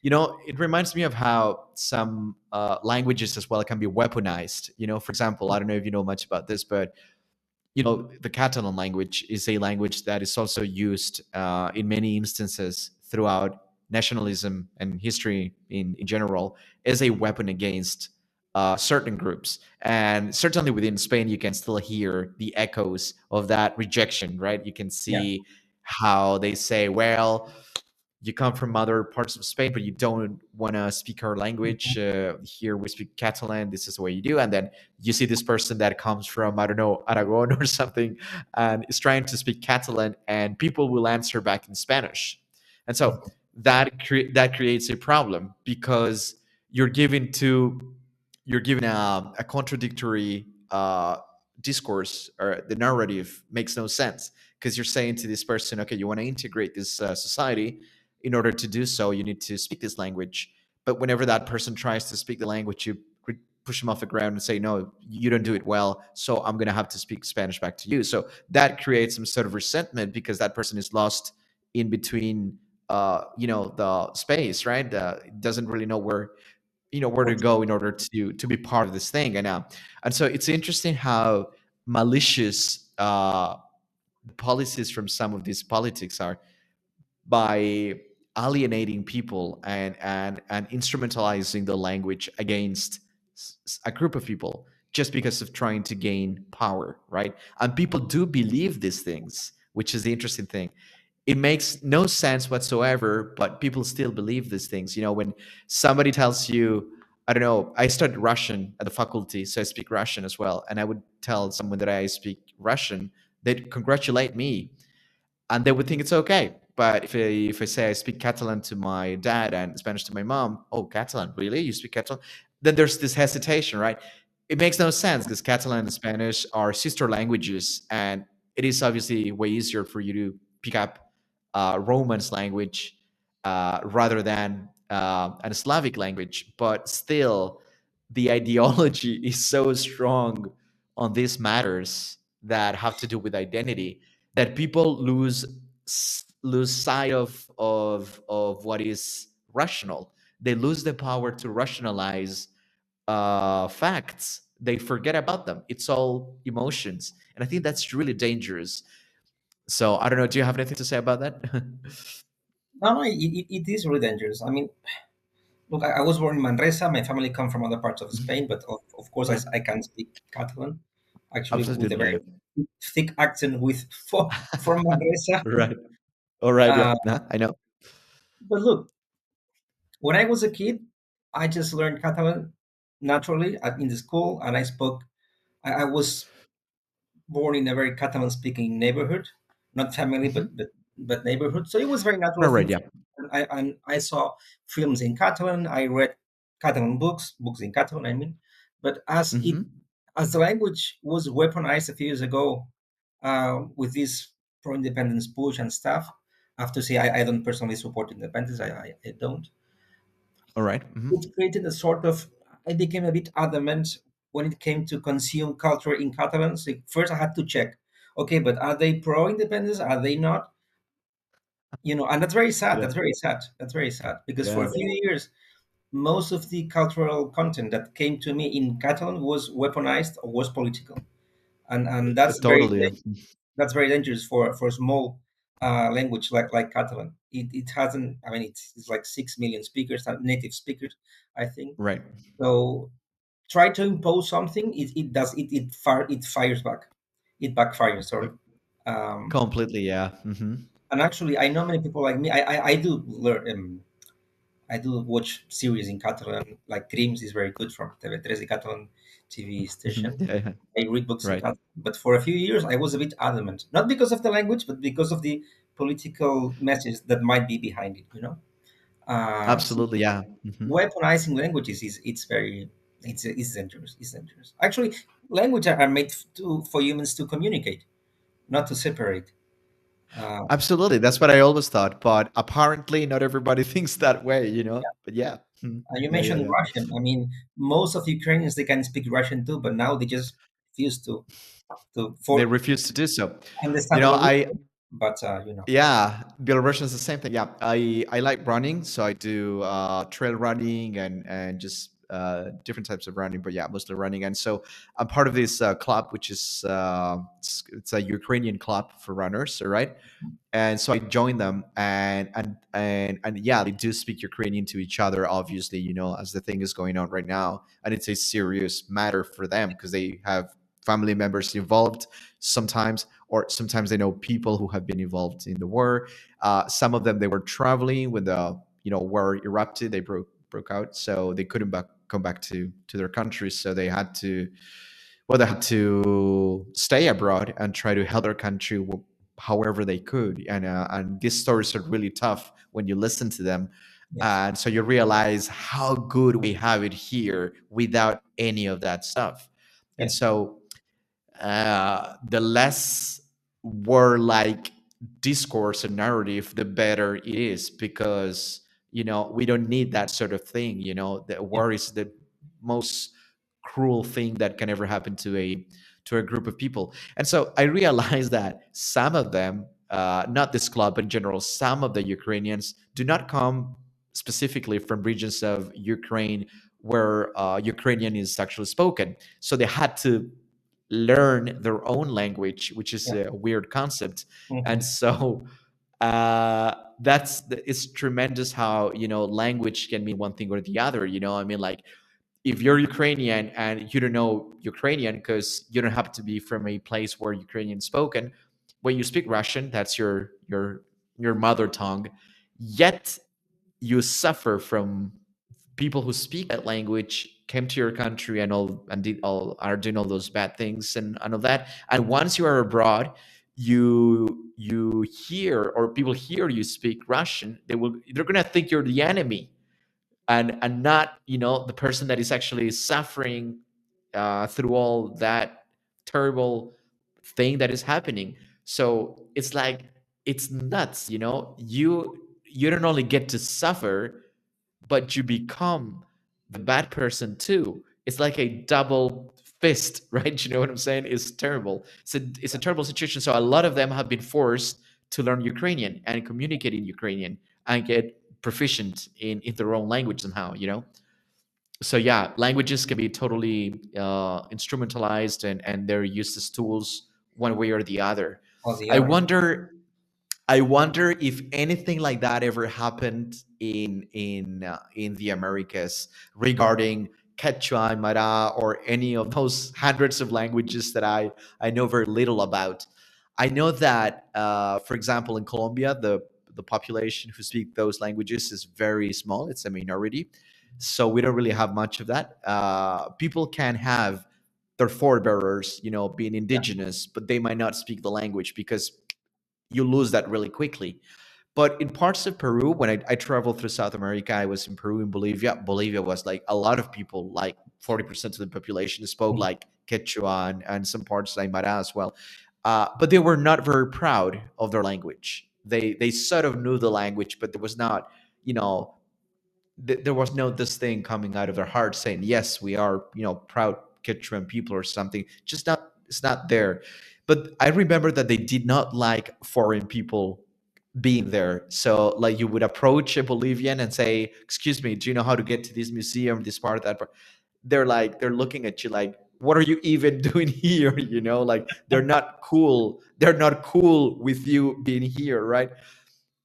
It reminds me of how some languages as well can be weaponized. For example, I don't know if you know much about this, but the Catalan language is a language that is also used in many instances throughout nationalism and history in general as a weapon against certain groups. And certainly within Spain, you can still hear the echoes of that rejection, right? You can Yeah. see how they say, well, you come from other parts of Spain, but you don't want to speak our language. Mhm. Here we speak Catalan. This is the way you do. And then you see this person that comes from, I don't know, Aragon or something, and is trying to speak Catalan, and people will answer back in Spanish. And so that creates a problem because you're given to you're given a contradictory discourse, or the narrative makes no sense because you're saying to this person, okay, you want to integrate this society. In order to do so, you need to speak this language. But whenever that person tries to speak the language, you push them off the ground and say, no, you don't do it well. So I'm going to have to speak Spanish back to you. So that creates some sort of resentment because that person is lost in between, the space, right? Doesn't really know where to What- go in order to be part of this thing. And so it's interesting how malicious policies from some of these politics are by alienating people and instrumentalizing the language against a group of people just because of trying to gain power, right? And people do believe these things, which is the interesting thing. It makes no sense whatsoever, but people still believe these things. When somebody tells you, I don't know, I studied Russian at the faculty, so I speak Russian as well, and I would tell someone that I speak Russian, they'd congratulate me and they would think it's okay. But if I say I speak Catalan to my dad and Spanish to my mom, oh, Catalan, really? You speak Catalan? Then there's this hesitation, right? It makes no sense because Catalan and Spanish are sister languages, and it is obviously way easier for you to pick up Romance language rather than a Slavic language. But still, the ideology is so strong on these matters that have to do with identity that people lose sight of what is rational. They lose the power to rationalize facts. They forget about them. It's all emotions, and I think that's really dangerous. So I don't know. Do you have anything to say about that? No, no, it is really dangerous. I mean, look, I was born in Manresa. My family come from other parts of Spain, but of course, Yeah, I can speak Catalan, actually, with a absolutely. very Yeah. thick accent from Manresa. Right. All right. Yeah. Uh, Nah, I know. but look, when I was a kid, I just learned Catalan naturally in the school, and I spoke. I was born in a very Catalan speaking neighborhood, not family, Hmm. but neighborhood. So it was a very natural Right. thing Right. for Yeah. me. And I saw films in Catalan. I read Catalan books in Catalan. I mean, but Hmm. as the language was weaponized a few years ago with this pro-independence push and stuff, I have to say I don't personally support independence. I don't. All right. It created a sort of, I became a bit adamant when it came to consume culture in Catalan. So first I had to check, okay, but are they pro independence? Are they not? And that's very sad. Yeah. That's very sad. That's very sad because for Yeah. a few years, most of the cultural content that came to me in Catalan was weaponized or was political, and Totally. that's very dangerous for a small language like Catalan. It hasn't. I mean, it's like 6 million speakers, native speakers, I think. Right. So try to impose something, it does it fires back. It backfires. Sorry. Um, Completely. Yeah. and actually, I know many people like me. I do learn. I do watch series in Catalan, like Crims is very good from TV3, the Catalan TV station. Yeah, yeah. I read books in Right. Catalan, but for a few years I was a bit adamant, not because of the language, but because of the political message that might be behind it. So Absolutely. Yeah. weaponizing languages is it's very it's dangerous. It's dangerous. Actually, language are made for humans to communicate, not to separate. Uh, Absolutely. That's what I always thought. But apparently, not everybody thinks that way, you know? But yeah. you Yeah, yeah, mentioned yeah. Russian. I mean, most of Ukrainians they can speak Russian too, but now they just refuse to They for refuse to do so. You know, understandable I, reason. But yeah, Belarusian is the same thing. Yeah. I like running. So I do trail running and just different types of running, but yeah, mostly running. And so I'm part of this club, which is, it's a Ukrainian club for runners, all right? And so I joined them, and yeah, they do speak Ukrainian to each other, obviously, you know, as the thing is going on right now, and it's a serious matter for them because they have family members involved sometimes, or sometimes they know people who have been involved in the war. Some of them they were traveling when the war erupted, they broke out, so they couldn't come back to their countries, so they had to stay abroad and try to help their country however they could. And these stories are really tough when you listen to them. yes, And so you realize how good we have it here without any of that stuff. And yes, so the less war-like discourse and narrative, the better it is, because we don't need that sort of thing. The yeah, war is the most cruel thing that can ever happen to a group of people. And so I realized that some of them, not this club, but in general, some of the Ukrainians do not come specifically from regions of Ukraine where Ukrainian is actually spoken. So they had to learn their own language, which is yeah, a weird concept. And hmm, so it's tremendous how language can mean one thing or the other. I mean, like, if you're Ukrainian and you don't know Ukrainian because you don't happen to be from a place where Ukrainian is spoken, when you speak Russian, that's your mother tongue. Yet you suffer from people who speak that language, came to your country and did all are doing all those bad things and all that. And once you are abroad, you hear, or people hear you speak Russian, they're gonna think you're the enemy, and not the person that is actually suffering through all that terrible thing that is happening. So it's like, it's nuts. You don't only get to suffer, but you become the bad person too. It's like a double fist, right? You know what I'm saying? It's terrible. It's a terrible situation. So a lot of them have been forced to learn Ukrainian and communicate in Ukrainian and get proficient in their own language somehow. So yeah, languages can be totally instrumentalized, and they're used as tools one way or the other. or the I other. wonder I wonder if anything like that ever happened in the Americas regarding Quechua and Mara, or any of those hundreds of languages that I know very little about. I know that, for example, in Colombia, the population who speak those languages is very small. It's a minority, so we don't really have much of that. People can have their forebearers, being Yeah, indigenous, but they might not speak the language because you lose that really quickly. But in parts of Peru, when I traveled through South America, I was in Peru and Bolivia. Bolivia was like a lot of people, like 40% of the population spoke mhm, like Quechua and some parts like Mara as well. But they were not very proud of their language. They sort of knew the language, but there was not, you know, there was no this thing coming out of their heart saying, yes, we are, proud Quechuan people or something. Just not, it's not there. But I remember that they did not like foreign people being there. So like you would approach a Bolivian and say, excuse me, do you know how to get to this museum, this part, that part? They're looking at you like, what are you even doing here? Like they're not cool with you being here, right?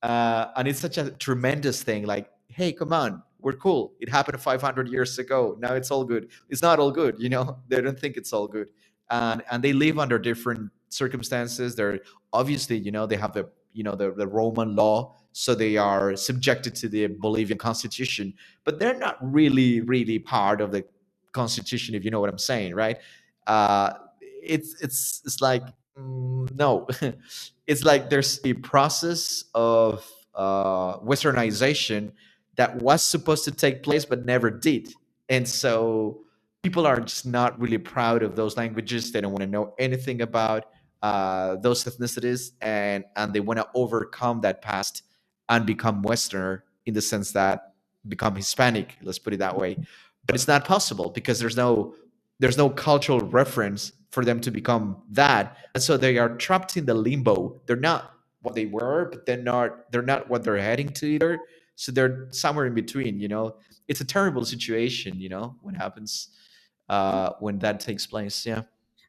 And it's such a tremendous thing. Like, hey, come on, we're cool. It happened 500 years ago. Now it's all good. It's not all good. They don't think it's all good, and they live under different circumstances. They're obviously, they have the Roman law, so they are subjected to the Bolivian constitution, but they're not really part of the constitution, if you know what I'm saying, right? Uh, it's like, no. It's like there's a process of westernization that was supposed to take place but never did. And so people are just not really proud of those languages. They don't want to know anything about those ethnicities, and they want to overcome that past and become Westerner, in the sense that become Hispanic, let's put it that way. But it's not possible because there's no cultural reference for them to become that, and so they are trapped in the limbo. They're not what they were, but they're not what they're heading to either. So they're somewhere in between. It's a terrible situation. What happens when that takes place. Yeah.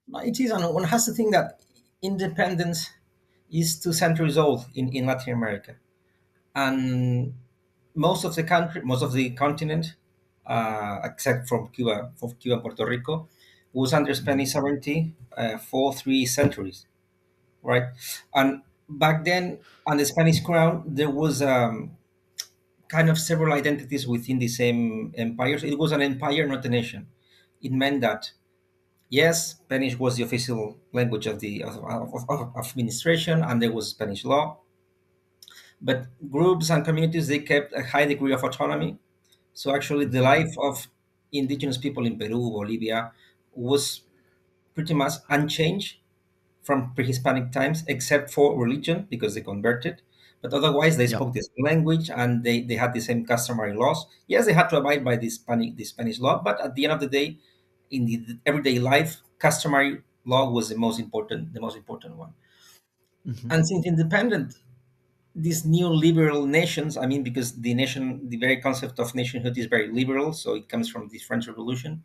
No, it is, and one has to think that independence is 2 centuries old in Latin America, and most of the continent, except from Cuba and Puerto Rico, was under Mhm. Spanish sovereignty for 3 centuries, right? And back then, on the Spanish crown, there was kind of several identities within the same empires. It was an empire, not a nation. It meant that yes, Spanish was the official language of administration, and there was Spanish law. But groups and communities, they kept a high degree of autonomy. So actually, the Mhm. life of indigenous people in Peru, Bolivia, was pretty much unchanged from pre-Hispanic times, except for religion because they converted. But otherwise, they Yep. spoke the same language, and they had the same customary laws. Yes, they had to abide by the Spanish law, but at the end of the day, in the everyday life, customary law was the most important one. Mhm. And since independent, these new liberal nations, I mean, because the very concept of nationhood is very liberal, so it comes from the French Revolution.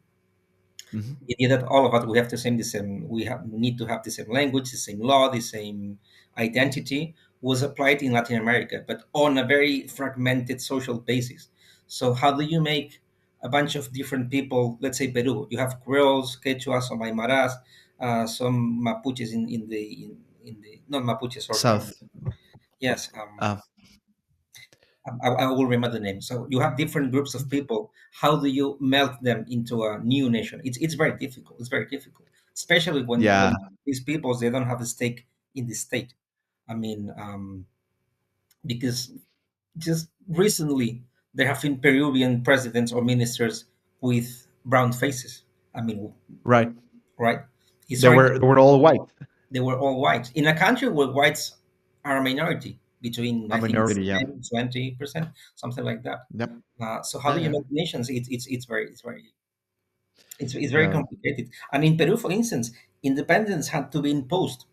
Mhm. The idea that all of us we have the same, we have need to have the same language, the same law, the same identity, was applied in Latin America, but on a very fragmented social basis. So how do you make a bunch of different people? Let's say Peru, you have Creoles, Quechua, some Aymaras, some Mapuches in the not Mapuches, sorry, South. yes, Uh, I will remember the name. So you have different groups of people. How do you melt them into a new nation? It's very difficult. It's very difficult, especially yeah. when these peoples they don't have a stake in the state. I mean, because just recently there have been Peruvian presidents or ministers with brown faces. I mean, Right. right? It's They very were they were all white. they were all white in a country where whites are a minority between A I think minority. Yeah. 10, 20%, something like that. Yep. So how Yeah. do you Yeah. make nations? It's very Yeah. complicated. And in Peru, for instance, independence had to be imposed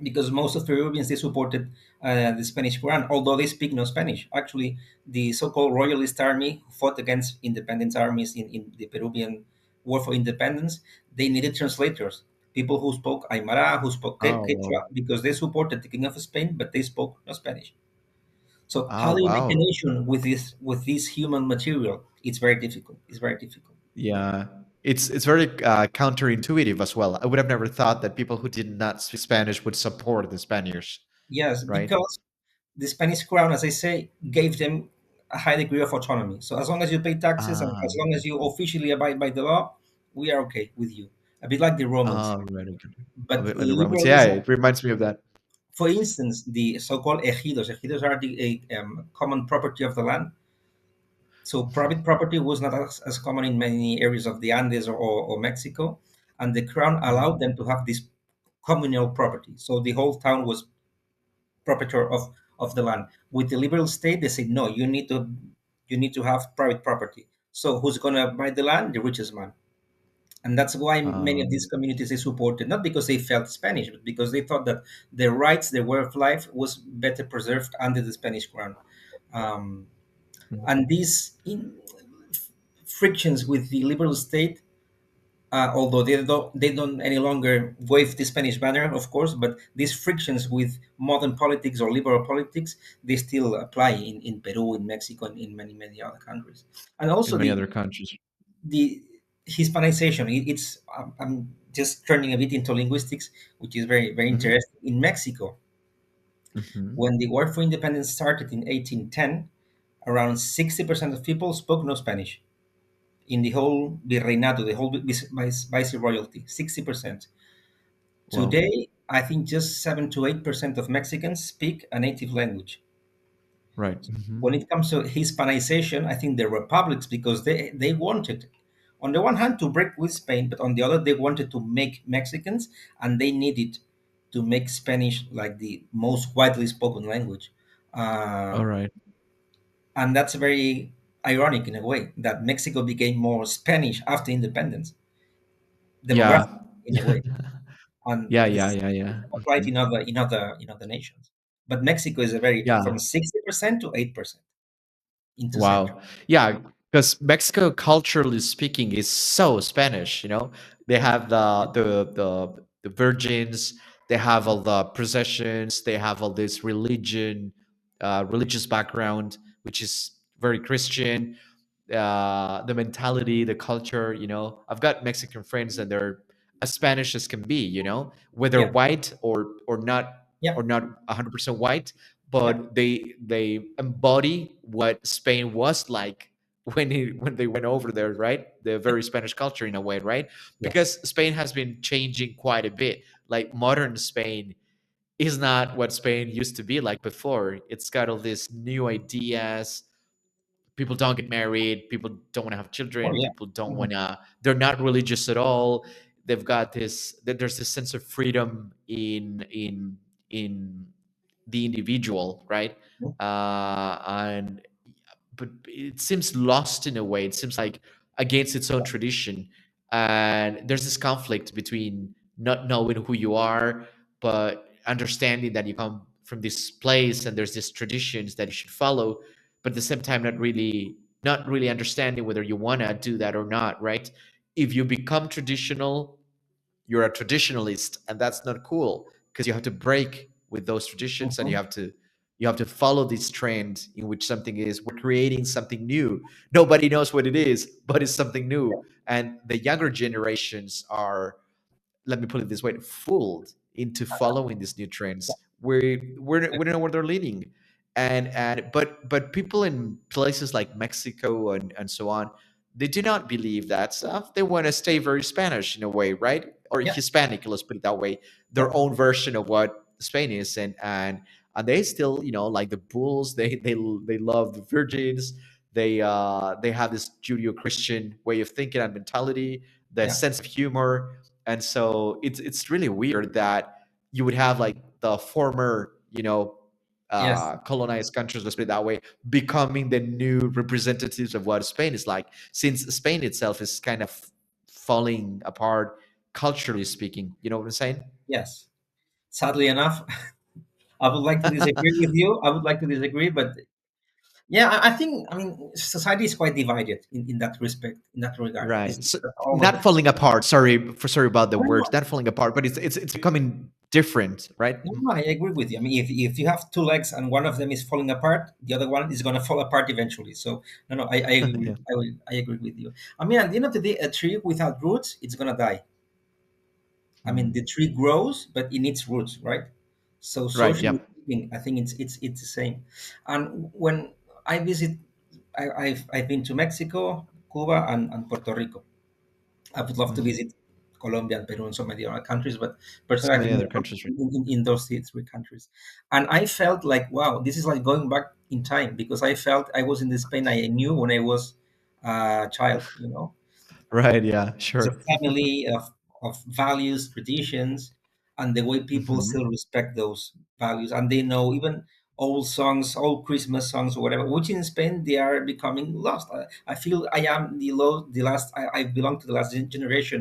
because most of Peruvians they supported the Spanish crown, although they speak no Spanish. Actually, the so-called Royalist army who fought against independence armies in the Peruvian War for Independence, they needed translators, people who spoke Aymara, who spoke Oh Quechua, wow. because they supported the King of Spain, but they spoke no Spanish. So how Oh do you make a wow. nation with this human material? It's very difficult. It's very difficult. Yeah. It's very counterintuitive as well. I would have never thought that people who did not speak Spanish would support the Spaniards, Yes, right? because the Spanish crown, as I say, gave them a high degree of autonomy. So as long as you pay taxes and as Ah. long as you officially abide by the law, we are okay with you. A bit like the Romans. Oh, right. Okay. A But bit like the Romans. Yeah, liberalism, it reminds me of that. for instance, the so-called ejidos are the common property of the land. So private property was not as common in many areas of the Andes or Mexico, and the crown Mhm. allowed them to have this communal property. So the whole town was proprietor of the land. With the liberal state, they say no, you need to have private property. So who's going to buy the land? The richest man. And that's why many of these Um, communities they supported, not because they felt Spanish, but because they thought that their rights, their way of life was better preserved under the Spanish crown. Um, and these frictions with the liberal state, although they don't any longer wave the Spanish banner, of course, but these frictions with modern politics or liberal politics, they still apply in Peru, in Mexico, and in many other countries. And in also many other countries. the Hispanization. It's I'm just turning a bit into linguistics, which is very Hmm. interesting. In Mexico, Hmm. when the War for Independence started in 1810, around 60% of people spoke no Spanish in the whole virreinato, the whole viceroyalty. 60%. Well, Today, I think just 7 to 8% of Mexicans speak a native language. right. Hmm. When it comes to Hispanization, I think the republics, because they wanted, on the one hand, to break with Spain, but on the other, they wanted to make Mexicans, and they needed to make Spanish like the most widely spoken language. Uh, All right. and that's very ironic in a way that Mexico became more Spanish after independence, Yeah. demographic in a way, and Yeah. Yeah. this Yeah. Yeah. applied Hmm. in other nations. But Mexico is a very Yeah. from 60% to 8% in 2 centuries. Wow. Yeah, because Mexico, culturally speaking, is so Spanish. They have the virgins. They have all the processions. They have all this religious background, which is very Christian. The mentality, the culture. I've got Mexican friends, and they're as Spanish as can be. Whether Yeah, white or not, yeah, or not 100% white, yeah, but they embody what Spain was like when they went over there, right? The very Spanish culture in a way, right? yes. Because Spain has been changing quite a bit. Like modern Spain is not what Spain used to be like before. It's got all these new ideas. People don't get married. People don't want to have Oh children. yeah. People don't Mhm. want to. They're not religious at all. They've got this. There's this sense of freedom in the individual, right? And but it seems lost in a way. It seems like against its own tradition, and there's this conflict between not knowing who you are, but understanding that you come from this place and there's these traditions that you should follow, but at the same time not really understanding whether you want to do that or not, right? If you become traditional, you're a traditionalist, and that's not cool because you have to break with those traditions, and you Mhm. have to you have to follow this trend in which something is we're creating something new. Nobody knows what it is, but it's something new, and the younger generations are, let me put it this way, fooled into following these new trends. We don't know where they're leading, but people in places like Mexico and so on, they do not believe that stuff. They want to stay very Spanish in a way, right? Or Yeah, Hispanic, let's put it that way. yeah, Their own version of what Spain is, and they still, like the bulls. They love the virgins. They have this Judeo-Christian way of thinking and mentality, the yeah, sense of humor, and so it's really weird that you would have like the former, yes, colonized countries, let's put it that way, becoming the new representatives of what Spain is like, since Spain itself is kind of falling apart culturally speaking. You know what I'm saying? yes. Sadly enough, I would like to disagree with you. I would like to disagree, but yeah, I think I mean society is quite divided in that respect, in that regard. It's Right. not So all of not it. falling apart. Sorry about the No, words. no, Not falling apart, but it's becoming different, right? no, I agree with you. I mean, if you have two legs and one of them is falling apart, the other one is going to fall apart eventually. So no, I agree. Yeah. I agree with you. I mean, at the end of the day, a tree without roots, it's going to die. I mean, the Mm. tree grows, but it needs roots, right? So Right. socially Yep. speaking, I think it's the same. And when I visit, I've been to Mexico, Cuba, and Puerto Rico. I would love to Mm. visit Colombia and Peru and so many other countries, but So personally, I've many been other more countries, right? in those three countries, and I felt like wow, this is like going back in time because I felt I was in the Spain I knew when I was a child. You know, Right. Yeah. it's a Sure. family of values, traditions, and the way people Hmm. still respect those values, and they know even old songs, old Christmas songs or whatever, which in Spain they are becoming lost. I feel I am the last. I belong to the last generation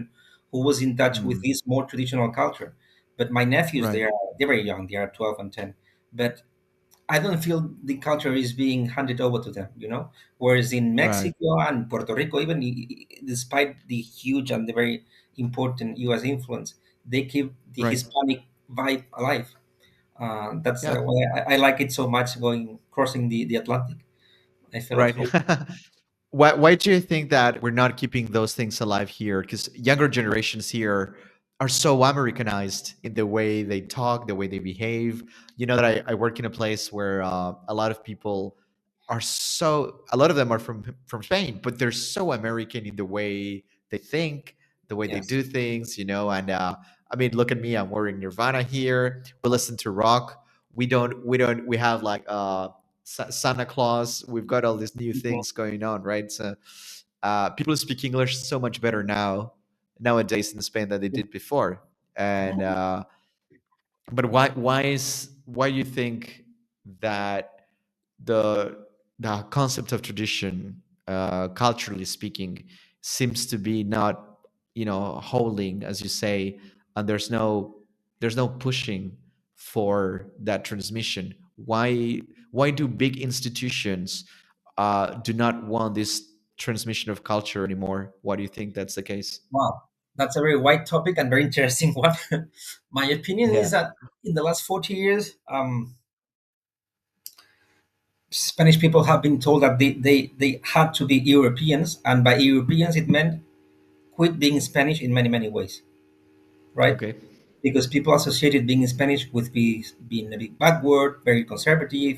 who was in touch with Mm. this more traditional culture. But my nephews, Right. they're very young. They are 12 and 10. But I don't feel the culture is being handed over to them, Whereas in Right. Mexico and Puerto Rico, even despite the huge and the very important U.S. influence, they keep the Right. Hispanic vibe alive. That's Yeah. why I like it so much crossing the Atlantic. I feel at Right. home. Why do you think that we're not keeping those things alive here? Because younger generations here are so Americanized in the way they talk, the way they behave. You know that I work in a place where a lot of people are so, a lot of them are from Spain, but they're so American in the way they think, the way they Yes. do things, and I mean, look at me, I'm wearing Nirvana here. We listen to rock. We have like Santa Claus. We've got all these new Mhm. things going on, right? So people speak English so much better nowadays in Spain than they did before. And but why do you think that the concept of tradition, culturally speaking, seems to be not holding, as you say, and there's no pushing for that transmission? Why do big institutions do not want this transmission of culture anymore? Why do you think that's the case? Wow, that's a very wide topic and very interesting one. My opinion Yeah. is that in the last 40 years, Spanish people have been told that they had to be Europeans, and by Europeans it meant quit being Spanish in many, many ways, right? Okay. Because people associated being Spanish with being a bit backward, very conservative,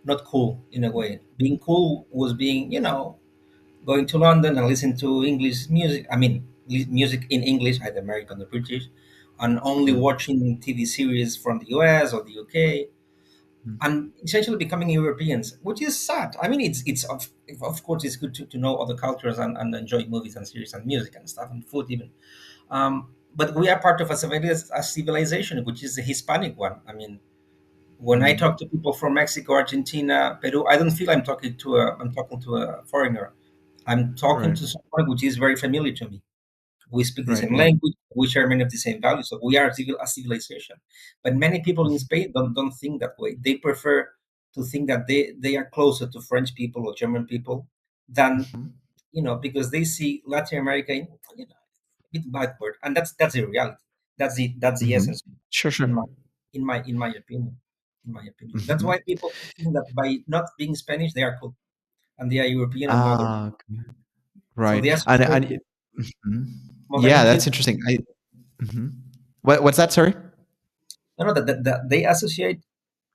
not cool in a way. Being cool was being, going to London and listen to English music. I mean, music in English, either American or British, and only Yeah. watching TV series from the US or the UK, Mm. and essentially becoming Europeans, which is sad. I mean, of course it's good to know other cultures and enjoy movies and series and music and stuff and food even. But we are part of a civilization, which is the Hispanic one. I mean, when I Mm. talk to people from Mexico, Argentina, Peru, I don't feel I'm talking to a foreigner. I'm talking Right. to someone which is very familiar to me. We speak the Right. same Yeah. language. We share many of the same values. So we are a civilization. But many people in Spain don't think that way. They prefer to think that they are closer to French people or German people than, Mhm. because they see Latin America a bit backward, and that's the reality. That's the Mhm. essence, Sure. Sure. in my in my opinion. In my opinion, that's Mhm. why people think that by not being Spanish they are cool and they are European or modern. Ah, okay. So Right. they And associate mhm. Yeah, modernity. that's interesting. Mhm. What's that? Sorry. No, no, that they associate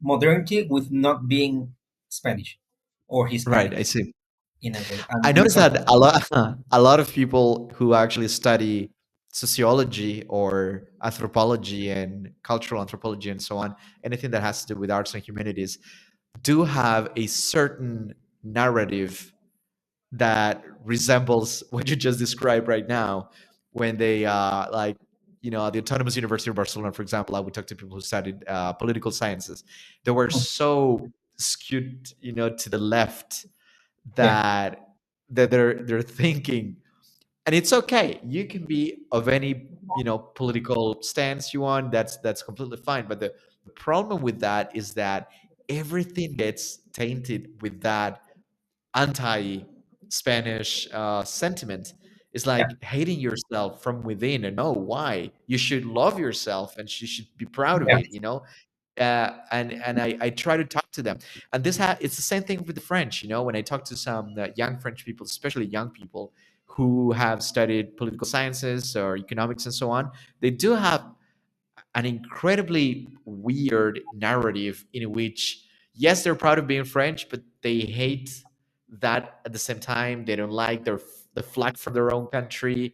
modernity with not being Spanish or Right. Hispanic I see. in a way, I and noticed it's a that a lot of people who actually study sociology or anthropology and cultural anthropology and so on, anything that has to do with arts and humanities, do have a certain narrative that resembles what you just described right now when they like at the Autonomous University of Barcelona, for example. I would talk to people who studied political sciences. They were so skewed to the left yeah, that they're thinking, and it's okay, you can be of any political stance you want. That's completely fine, but the problem with that is that everything gets tainted with that anti-Spanish sentiment. It's yeah, like hating yourself from within, and no, why? You should love yourself, and you should be proud of yeah, it. And I try to talk to them, and it's the same thing with the French. When I talk to some young French people, especially young people who have studied political sciences or economics and so on, they do have an incredibly weird narrative in which, yes, they're proud of being French, but they hate that at the same time. They don't like the flag from their own country.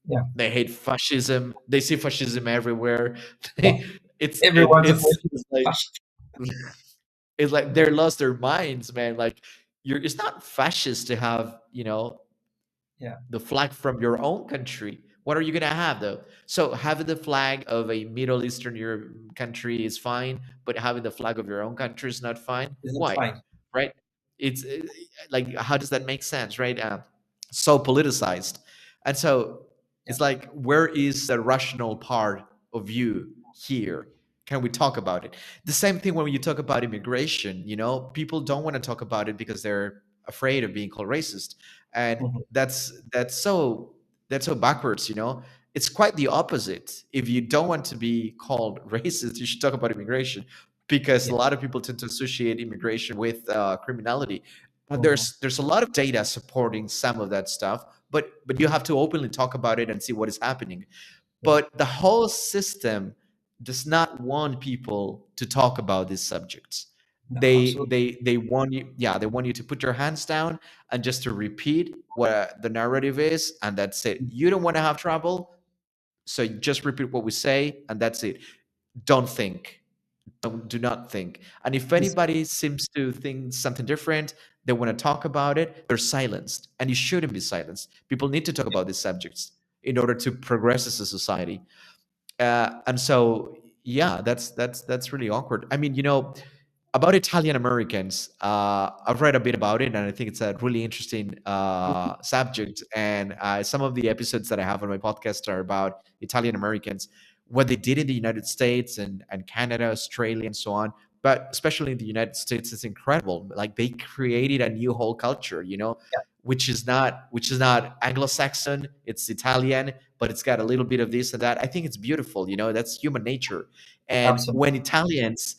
yeah, They hate fascism. They see fascism everywhere. yeah. it's it, Everyone's it's definition is like fascist. it's like they lost their minds, man. Like, it's not fascist to have Yeah, the flag from your own country. What are you gonna have though? So having the flag of a Middle Eastern Europe country is fine, but having the flag of your own country is not fine. It's not Why? fine. Right? It's like, how does that make sense? Right? So politicized, and so Yeah. it's like, where is the rational part of you here? Can we talk about it? The same thing when you talk about immigration. People don't want to talk about it because they're afraid of being called racist, and Mhm. that's so backwards. It's quite the opposite. If you don't want to be called racist, you should talk about immigration, because Yeah. a lot of people tend to associate immigration with criminality. And Mhm. there's a lot of data supporting some of that stuff, but you have to openly talk about it and see what is happening. Yeah. But the whole system does not want people to talk about these subjects. No, they absolutely. they they want you, yeah, they want you to put your hands down and just to repeat what the narrative is, and that's it. You don't want to have trouble, so you just repeat what we say, and that's it. Don't think. Do not think. And if It's, anybody seems to think something different, they want to talk about it, they're silenced. And you shouldn't be silenced. People need to talk about these subjects in order to progress as a society. And so, yeah, that's really awkward. I mean, about Italian Americans, I've read a bit about it, and I think it's a really interesting subject. And some of the episodes that I have on my podcast are about Italian Americans, what they did in the United States and Canada, Australia, and so on. But especially in the United States, it's incredible. Like, they created a new whole culture, which is not Anglo-Saxon. It's Italian, but it's got a little bit of this and that. I think it's beautiful. That's human nature. And absolutely. when Italians,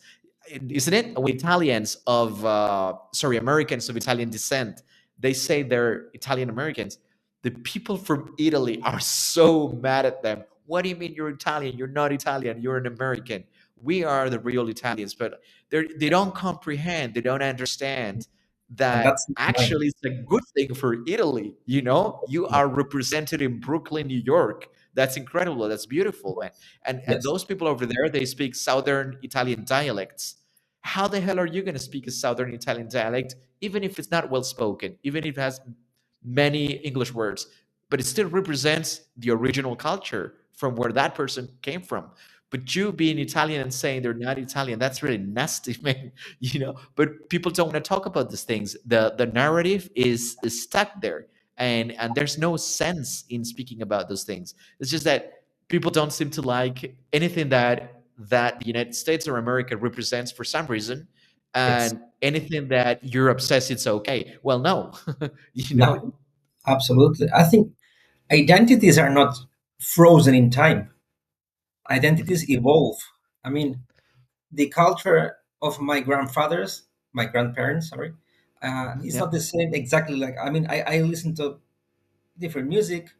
isn't it? When Italians of, sorry, Americans of Italian descent, they say they're Italian Americans. The people from Italy are so mad at them. What do you mean you're Italian? You're not Italian. You're an American. We are the real Italians, but they Yeah. don't comprehend. They don't understand And that that's mine. actually it's a good thing for Italy. You Yeah. are represented in Brooklyn, New York. That's incredible. That's beautiful, man. And Yes. those people over there, they speak Southern Italian dialects. How the hell are you going to speak a Southern Italian dialect, even if it's not well spoken, even if it has many English words, but it still represents the original culture from where that person came from? But you being Italian and saying they're not Italian, that's really nasty, man. But people don't want to talk about these things. The narrative is stuck there, and there's no sense in speaking about those things. It's just that people don't seem to like anything that the United States or America represents for some reason, Yes. and anything that Europe says it's okay. Well, no, you know. No, absolutely. I think identities are not frozen in time. Mhm. Identities evolve. I mean, the culture of my grandparents, sorry, Mhm. is Yeah. not the same exactly. Like, I mean, I listen to different music.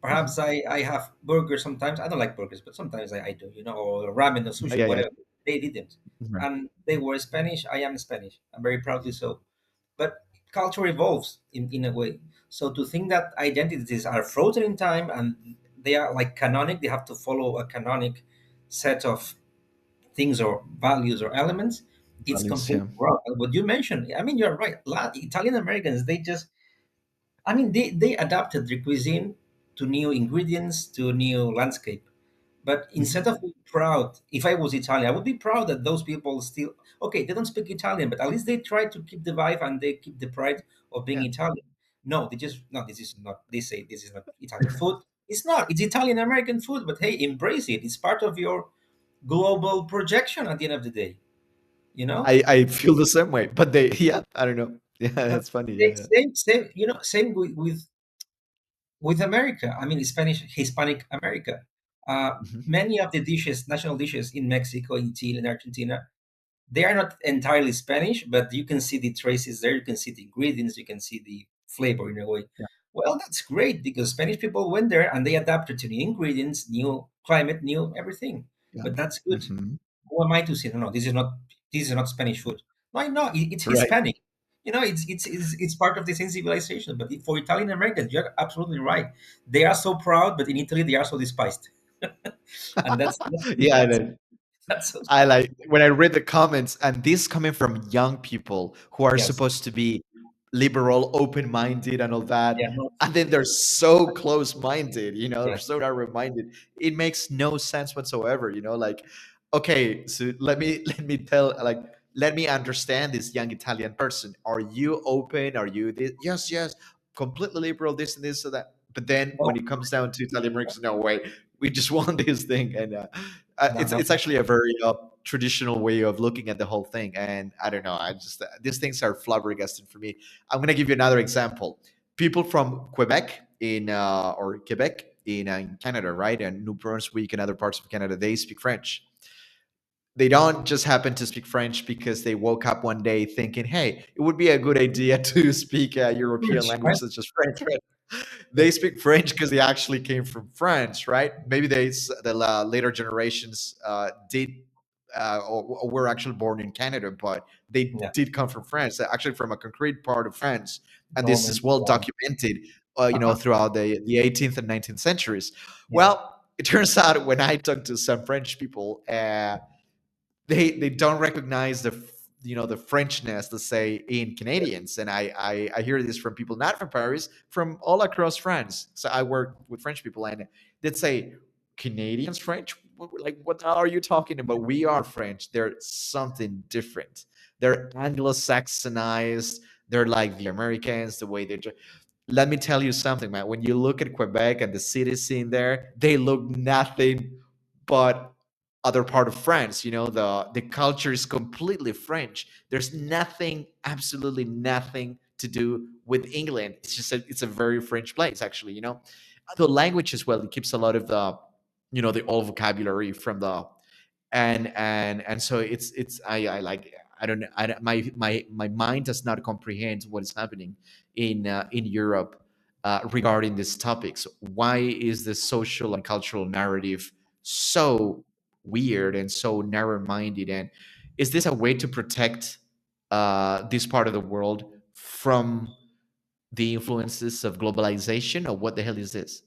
Perhaps Mhm. I have burgers sometimes. I don't like burgers, but sometimes I do, or ramen or Yeah, sushi, yeah, yeah. whatever. They didn't. Right. And they were Spanish. I am Spanish. I'm very proudly so. But culture evolves in a way. So to think that identities are frozen in time and they are like canonic, they have to follow a canonic set of things or values or elements, it's Values, completely yeah. wrong. And what you mentioned, I mean, you're right. Italian Americans, they just, I mean, they adapted their cuisine to new ingredients, to new landscape. But instead Mhm. of being proud, if I was Italian, I would be proud that those people still, okay, they don't speak Italian, but at least they try to keep the vibe and they keep the pride of being Yeah. Italian. No, they just, no, this is not, they say this is not Italian food. It's not, it's Italian American food, but hey, embrace it. It's part of your global projection at the end of the day, you know? I feel the same way, but they, yeah, I don't know. Yeah, But that's funny. Yeah, yeah. same, same with America. I mean, Hispanic America. Mhm. Many of the dishes, national dishes in Mexico, in Chile, in Argentina, they are not entirely Spanish, but you can see the traces there. You can see the ingredients. You can see the flavor in a way. Yeah, Well, that's great because Spanish people went there and they adapted to new ingredients, new climate, new everything. yeah. But that's good. Mhm. Who am I to say no? This is not Spanish food. No, no, it's Right. Hispanic. It's part of the same civilization. But for Italian Americans, you're absolutely right. They are so proud, but in Italy they are so despised, and Yeah, I that's know. that's so I strange. like when I read the comments, and this coming from young people who are Yes, supposed to be liberal, open-minded, and all They that, are not. and then they're so close-minded, they're Yes. so narrow-minded. It makes no sense whatsoever, like, okay, so let me understand this young Italian person. Are you open? Are you this? Yes, yes, completely liberal, this and this and that. But then No, when it comes down to Italian Americans, no way, we just want this thing. And no, it's no. it's actually a very traditional way of looking at the whole thing. And I don't know, I just these things are flabbergasting for me. I'm going to give you another example. People from Quebec or Quebec in Canada, right, and New Brunswick and other parts of Canada, they speak French. They don't just happen to speak French because they woke up one day thinking, "Hey, it would be a good idea to speak a European Courage, language right? such as French." Right? Yeah. They speak French because they actually came from France, right? Maybe the later generations did or were actually born in Canada, but they Yeah. did come from France, actually from a concrete part of France, and this is Norman. well documented, Uh-huh. throughout the 18th and 19th centuries. Yeah. Well, it turns out when I talk to some French people, they don't recognize the Frenchness, let's say, in Canadians. And I hear this from people not from Paris, from all across France. So I work with French people, and they'd say, Canadians French? Like, what are you talking about? We are French. They're something different. They're Anglo-Saxonized. They're like the Americans, the way they let me tell you something, man. When you look at Quebec and the city scene there, they look nothing but other part of France. The culture is completely French. There's nothing, absolutely nothing to do with England. It's a very French place, actually. The language as well. It keeps a lot of the old vocabulary from the and so it's I like I don't know my mind does not comprehend what is happening in Europe regarding these topics. Why is the social and cultural narrative so weird and so narrow-minded? And is this a way to protect this part of the world from the influences of globalization, or what the hell is this?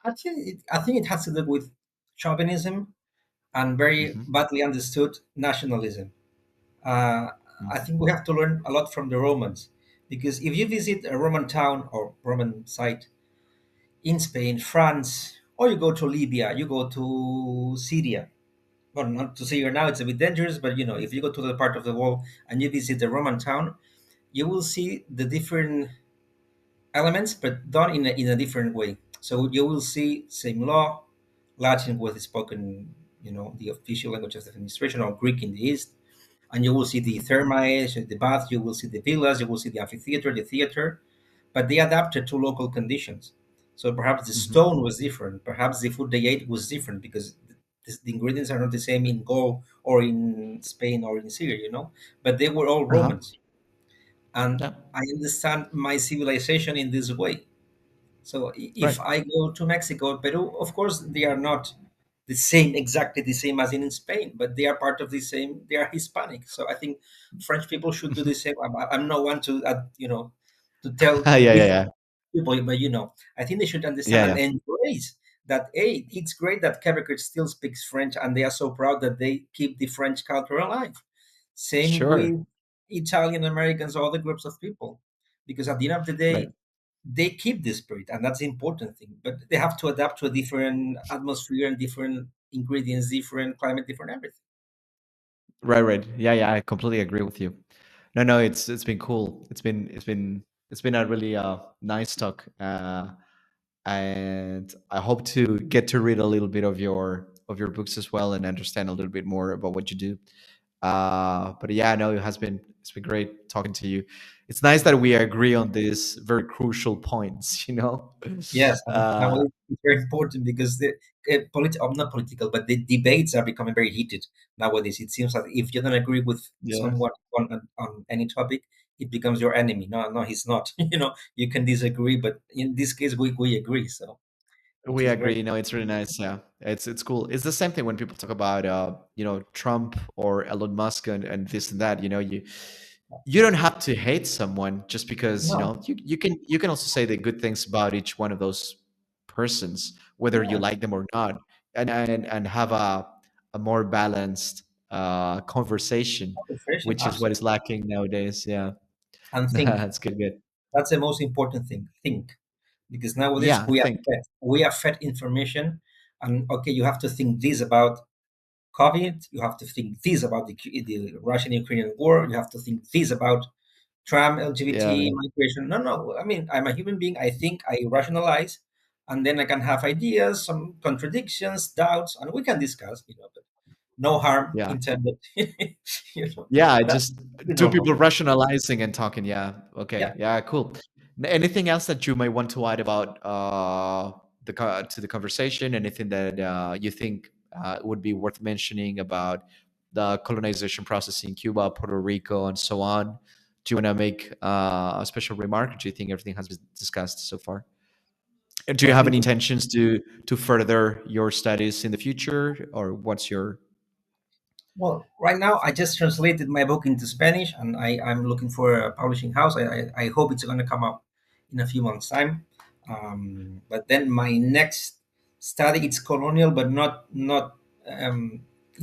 I think it has to do with chauvinism and very Hmm. badly understood nationalism. Uh, I think we have to learn a lot from the Romans, because if you visit a Roman town or Roman site in Spain, France, or you go to Libya, you go to Syria. Well, not to Syria now; it's a bit dangerous. But if you go to the part of the world and you visit the Roman town, you will see the different elements, but done in a different way. So you will see same law, Latin with spoken, the official language of the administration, or Greek in the east, and you will see the thermae, so the bath, you will see the villas, you will see the amphitheater, the theater, but they adapted to local conditions. So perhaps the Hmm. stone was different, perhaps the food they ate was different, because the ingredients are not the same in Gaul or in Spain or in Syria, but they were all Uh-huh. Romans. And Yeah. I understand my civilization in this way. So Right. if I go to Mexico, Peru, of course they are not the same, exactly the same as in Spain, but they are part of the same. They are Hispanic. So I think French people should do the same. I'm not one to to tell Yeah, yeah, different yeah. people, but I think they should understand Yeah, and yeah. embrace that. Hey, it's great that Quebec still speaks French, and they are so proud that they keep the French culture alive. Same Sure. with Italian Americans or other groups of people, because at the end of the Right. day, they keep the spirit, and that's the important thing. But they have to adapt to a different atmosphere and different ingredients, different climate, different everything. Right, right. Yeah, yeah, I completely agree with you. No, no, it's been cool. It's been a really nice talk. And I hope to get to read a little bit of your books as well and understand a little bit more about what you do. But yeah, no, it's been great talking to you. It's nice that we agree on these very crucial points, you know? Yes, and Uh nowadays it's very important, because the not political, but the debates are becoming very heated nowadays. It seems that if you don't agree with yeah. someone on any topic, it becomes your enemy. No, no, he's not. You can disagree, but in this case, we agree. So, which We is great. agree. No, it's really nice. Yeah, it's cool. It's the same thing when people talk about Trump or Elon Musk and this and that. You don't have to hate someone just because No, you can also say the good things about each one of those persons, whether you yeah, like them or not, and have a more balanced conversation, conversation, which is what is absolutely. lacking nowadays. Yeah. and think. That's good. Good. That's the most important thing. Think, because nowadays Yeah. Think. we are fed information, and okay, you have to think this about COVID. You have to think this about the Russian-Ukrainian war. You have to think this about Trump, Yeah. LGBT, migration. No, no. I mean, I'm a human being. I think, I rationalize, and then I can have ideas, some contradictions, doubts, and we can discuss. But no harm Yeah. intended. Yeah, That just is two normal. people rationalizing and talking. Yeah. Yeah. Okay. Yeah. Cool. Anything else that you might want to add about to the conversation? Anything that you think would be worth mentioning about the colonization process in Cuba, Puerto Rico, and so on? Do you want to make a special remark? Or do you think everything has been discussed so far? And do you I have any think intentions to further your studies in the future, or what's your? Well, right now I just translated my book into Spanish, and I'm looking for a publishing house. I hope it's going to come out in a few months' time. But then my next study, it's colonial, but not.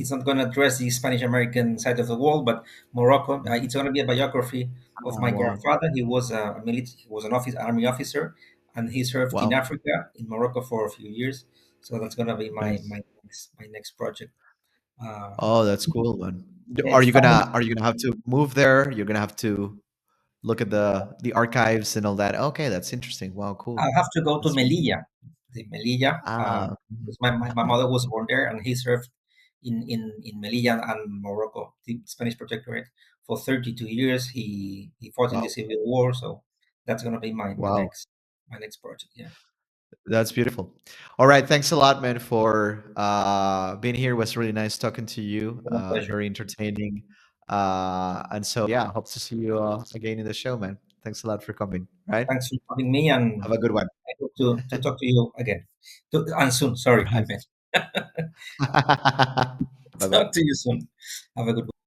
It's not going to address the Spanish American side of the world, but Morocco. It's going to be a biography of Oh, my wow. grandfather. He was a military. He was an army officer, and he served in Wow. Africa, in Morocco for a few years. So that's going to be Nice. my next project. Oh, that's cool, man. It's Are you gonna have to move there? You're gonna have to look at the archives and all that. Okay, that's interesting. Wow, cool. I'll have to go to That's really cool. Melilla, the Melilla, Mhm. because my mother was born there, and he served in Melilla and Morocco, the Spanish protectorate, for 32 years. He fought in the Wow. Civil War, so that's gonna be Wow. my next project. Yeah, That's beautiful. All right, thanks a lot, man, for being here. It was really nice talking to you. my pleasure. Very entertaining. And so yeah, hope to see you again in the show, man. Thanks a lot for coming. Right? Thanks for having me, and Have a good one. I hope to talk to you again, and soon. Sorry, I meant Bye bye. talk to you soon. Have a good one.